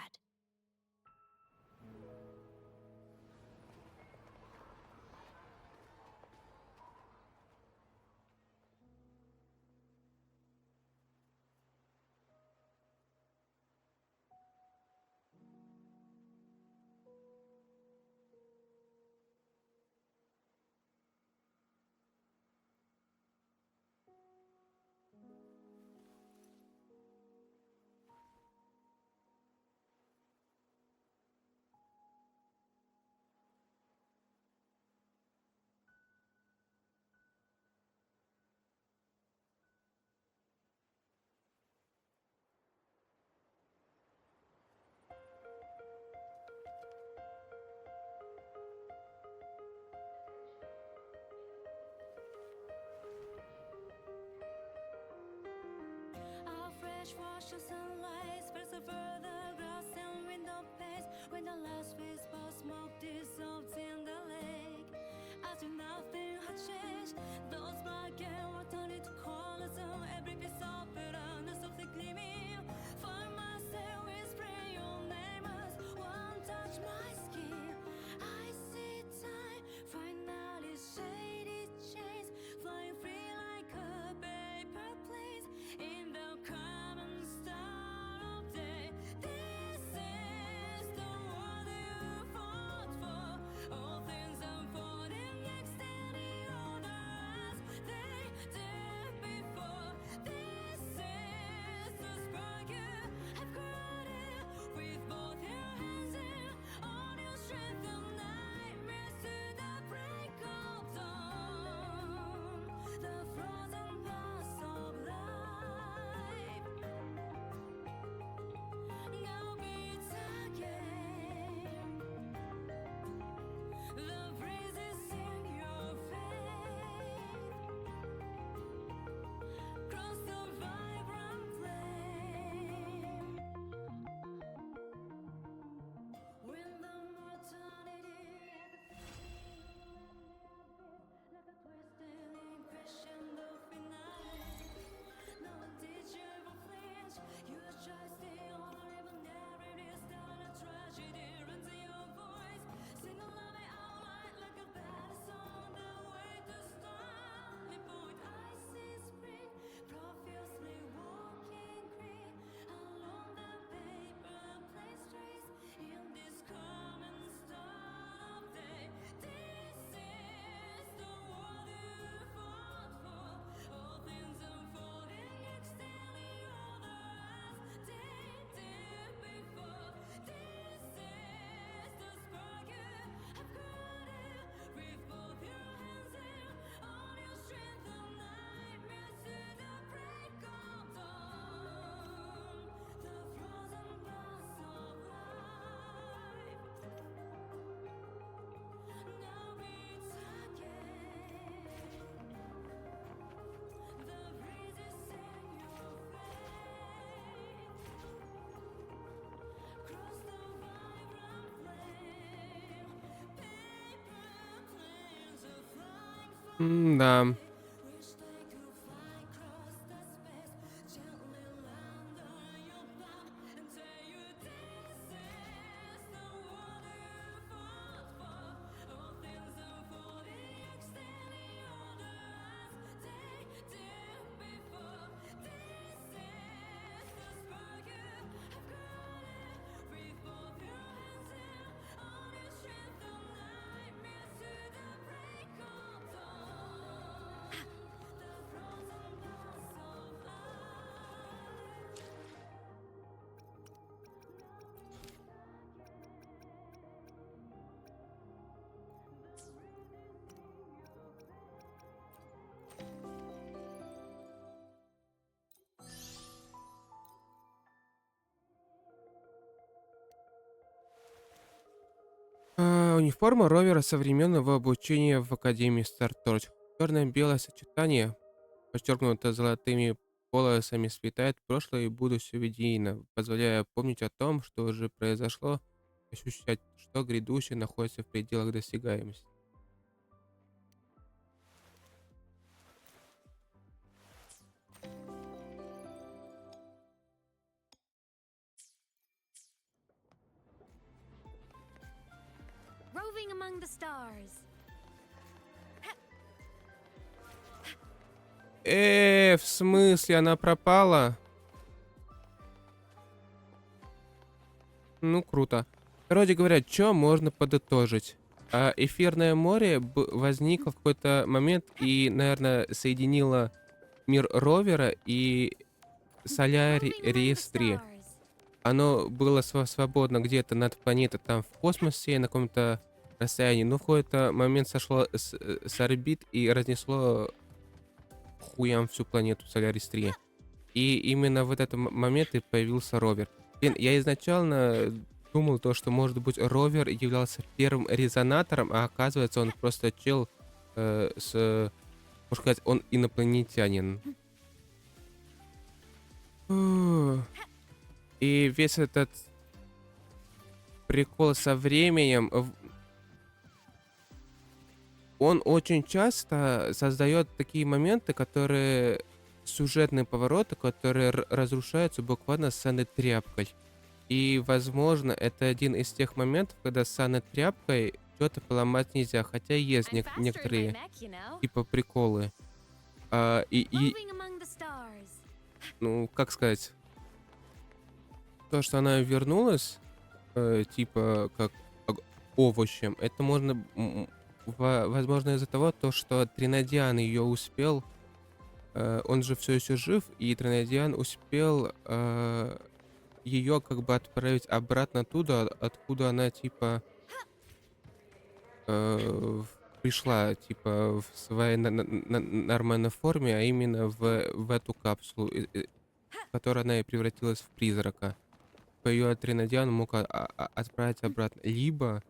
flash wash of sunlight spreads over the grass and window panes. When the last wisp of smoke dissolves in the lake, as if nothing had changed, those black and white turn into colors on every piece of pattern is softly gleaming. Find myself whispering your name as one touch my skin. I see time finally shaded chains flying free like a paper plane in the common start of day. This is the world you fought for. All things unfolding next in the order as they did before. This is the spark you have created with both your hands and all your strength of nightmares to the break of dawn. The frozen past of life now beats again. The breezes in your face cross the vibrant flame. When the mortality like a twisted crescendo finale. No one did you ever flinch. You just the honorable narrative style of tragedy runs in your voice. Sing along it out like a bad song. The way to start me point. I see spring profusely walking green along the paper plane streets in this common start of day. This is the world you fought for. All things unfolding next in the order as they did before. This is the spark you have created with both your hands and all your strength of nightmares to the break of dawn. The frozen past of life now beats again. The breezes in your face cross the vibrant flame. Paper planes are flying Да. wish they could fly across the space, gently land on your back and tell you this is the world you fought for. All things unfolding next in the order as they did before. This is the spark you have created with both your hands and all your strength of nightmares to the break of dawn. The frozen past of life. Униформа ровера современного обучения в Академии Старторч. Черно-белое сочетание, подчеркнуто золотыми полосами, сплетает прошлое и будущее видеийно, позволяя помнить о том, что уже произошло, ощущать, что грядущее находится в пределах досягаемости. Roving among the stars. В смысле, она пропала? Ну, круто. Короче говоря, что можно подытожить? Эфирное море возникло в какой-то момент и, наверное, соединило мир ровера и Солярис 3. Оно было свободно где-то над планетой, там в космосе, на каком-то расстоянии, но в какой-то момент сошло с орбит и разнесло хуям всю планету Солярис 3. И именно в этот момент и появился ровер. Блин, я изначально думал то, что, может быть, ровер являлся первым резонатором, а оказывается, он просто чел можно сказать, он инопланетянин. И весь этот прикол со временем, он очень часто создает такие моменты, которые сюжетные повороты, которые разрушаются буквально саной тряпкой. И, возможно, это один из тех моментов, когда с саной тряпкой что-то поломать нельзя, хотя есть некоторые типа приколы. Ну, как сказать, то, что она вернулась, типа, как овощем, это можно, возможно, из-за того, то, что Тринадиан ее успел, он же все еще жив, и Тринадиан успел ее как бы отправить обратно туда, откуда она, типа, пришла, типа, в своей нормальной форме, а именно в эту капсулу, в которой она и превратилась в призрака. Ее Тринадиан мог отправить обратно. Либо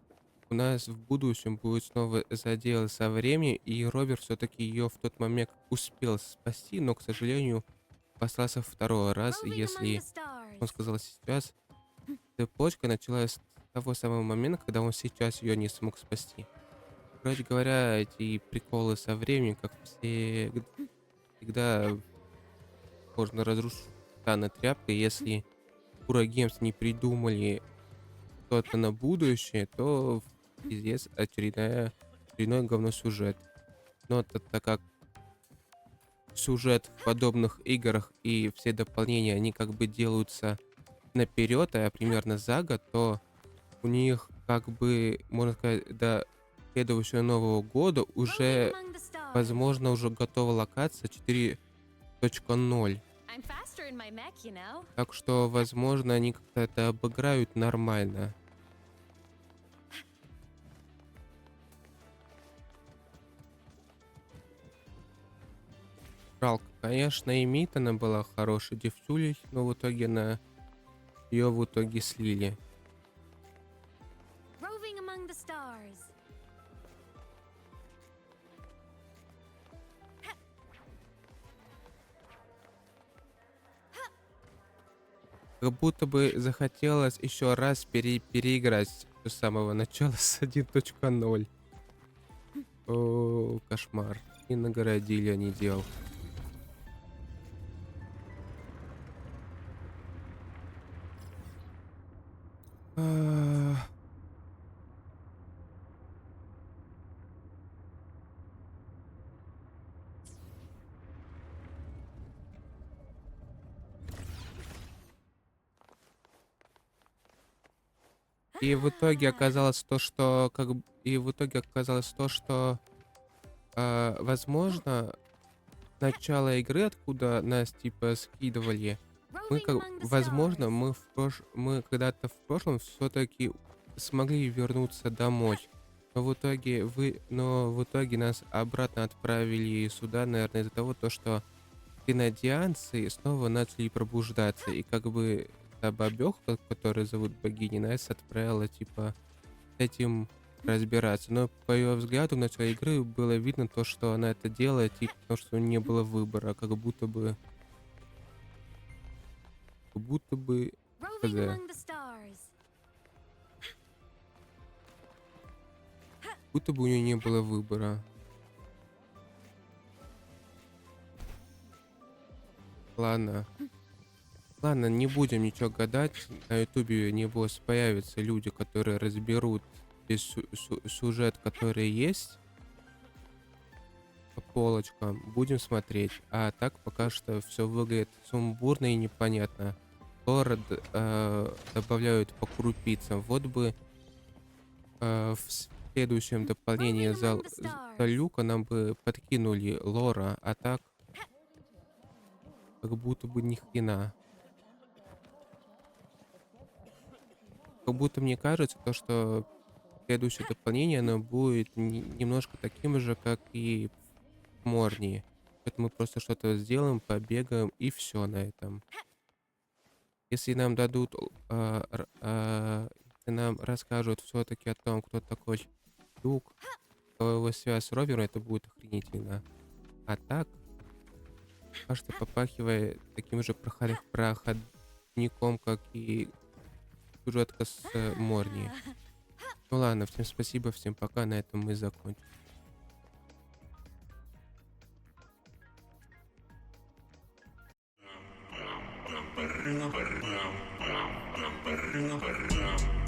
у нас в будущем будет снова задел со временем, и ровер все-таки ее в тот момент успел спасти, но, к сожалению, остался второй раз, если он сказал сейчас. Цепочка началась с того самого момента, когда он сейчас ее не смог спасти. Короче говоря, эти приколы со временем, как всегда, можно разрушить данной тряпкой. Если Ура Геймс не придумали что-то на будущее, то пиздец, очередной говно сюжет. Но так как сюжет в подобных играх и все дополнения, они как бы делаются наперед, а примерно за год, то у них как бы, можно сказать, до следующего Нового года уже, возможно, уже готова локация 4.0. Так что, возможно, они как-то это обыграют нормально. Жалко, конечно, и Мит она была хорошей девчулей, но в итоге ее в итоге слили. Как будто бы захотелось еще раз переиграть с самого начала с 1.0. О, кошмар. И нагородили они дел. И в итоге оказалось то, что возможно, начало игры, откуда нас типа скидывали, возможно, мы когда-то в прошлом все-таки смогли вернуться домой. Но в итоге нас обратно отправили сюда, наверное, из-за того, что канадианцы снова начали пробуждаться. И как бы та бабёха, которую зовут богини, нас отправила типа с этим разбираться. Но по ее взгляду в начале игры было видно то, что она это делает, типа, потому что не было выбора, как будто бы будто бы у нее не было выбора. Ладно, не будем ничего гадать. На ютубе, небось, появятся люди, которые разберут весь сюжет, который есть по полочкам. Будем смотреть. А так пока что все выглядит сумбурно и непонятно. Лора добавляют по крупицам. Вот бы в следующем дополнении за люка нам бы подкинули лора, а так как будто бы ни хрена. Как будто мне кажется, то, что следующее дополнение, оно будет немножко таким же, как и в Морнии. Это мы просто что-то сделаем, побегаем и все на этом. Если нам дадут, если нам расскажут все-таки о том, кто такой Люк, его связь с Ровером, это будет охренительно. А так, Кажется, попахивая таким же проходником, как и сюжетка с Морни. Ну ладно, всем спасибо, всем пока, на этом мы закончим. Bum, bum, bum, bum, bum, bum, bum, bum, bum, bum.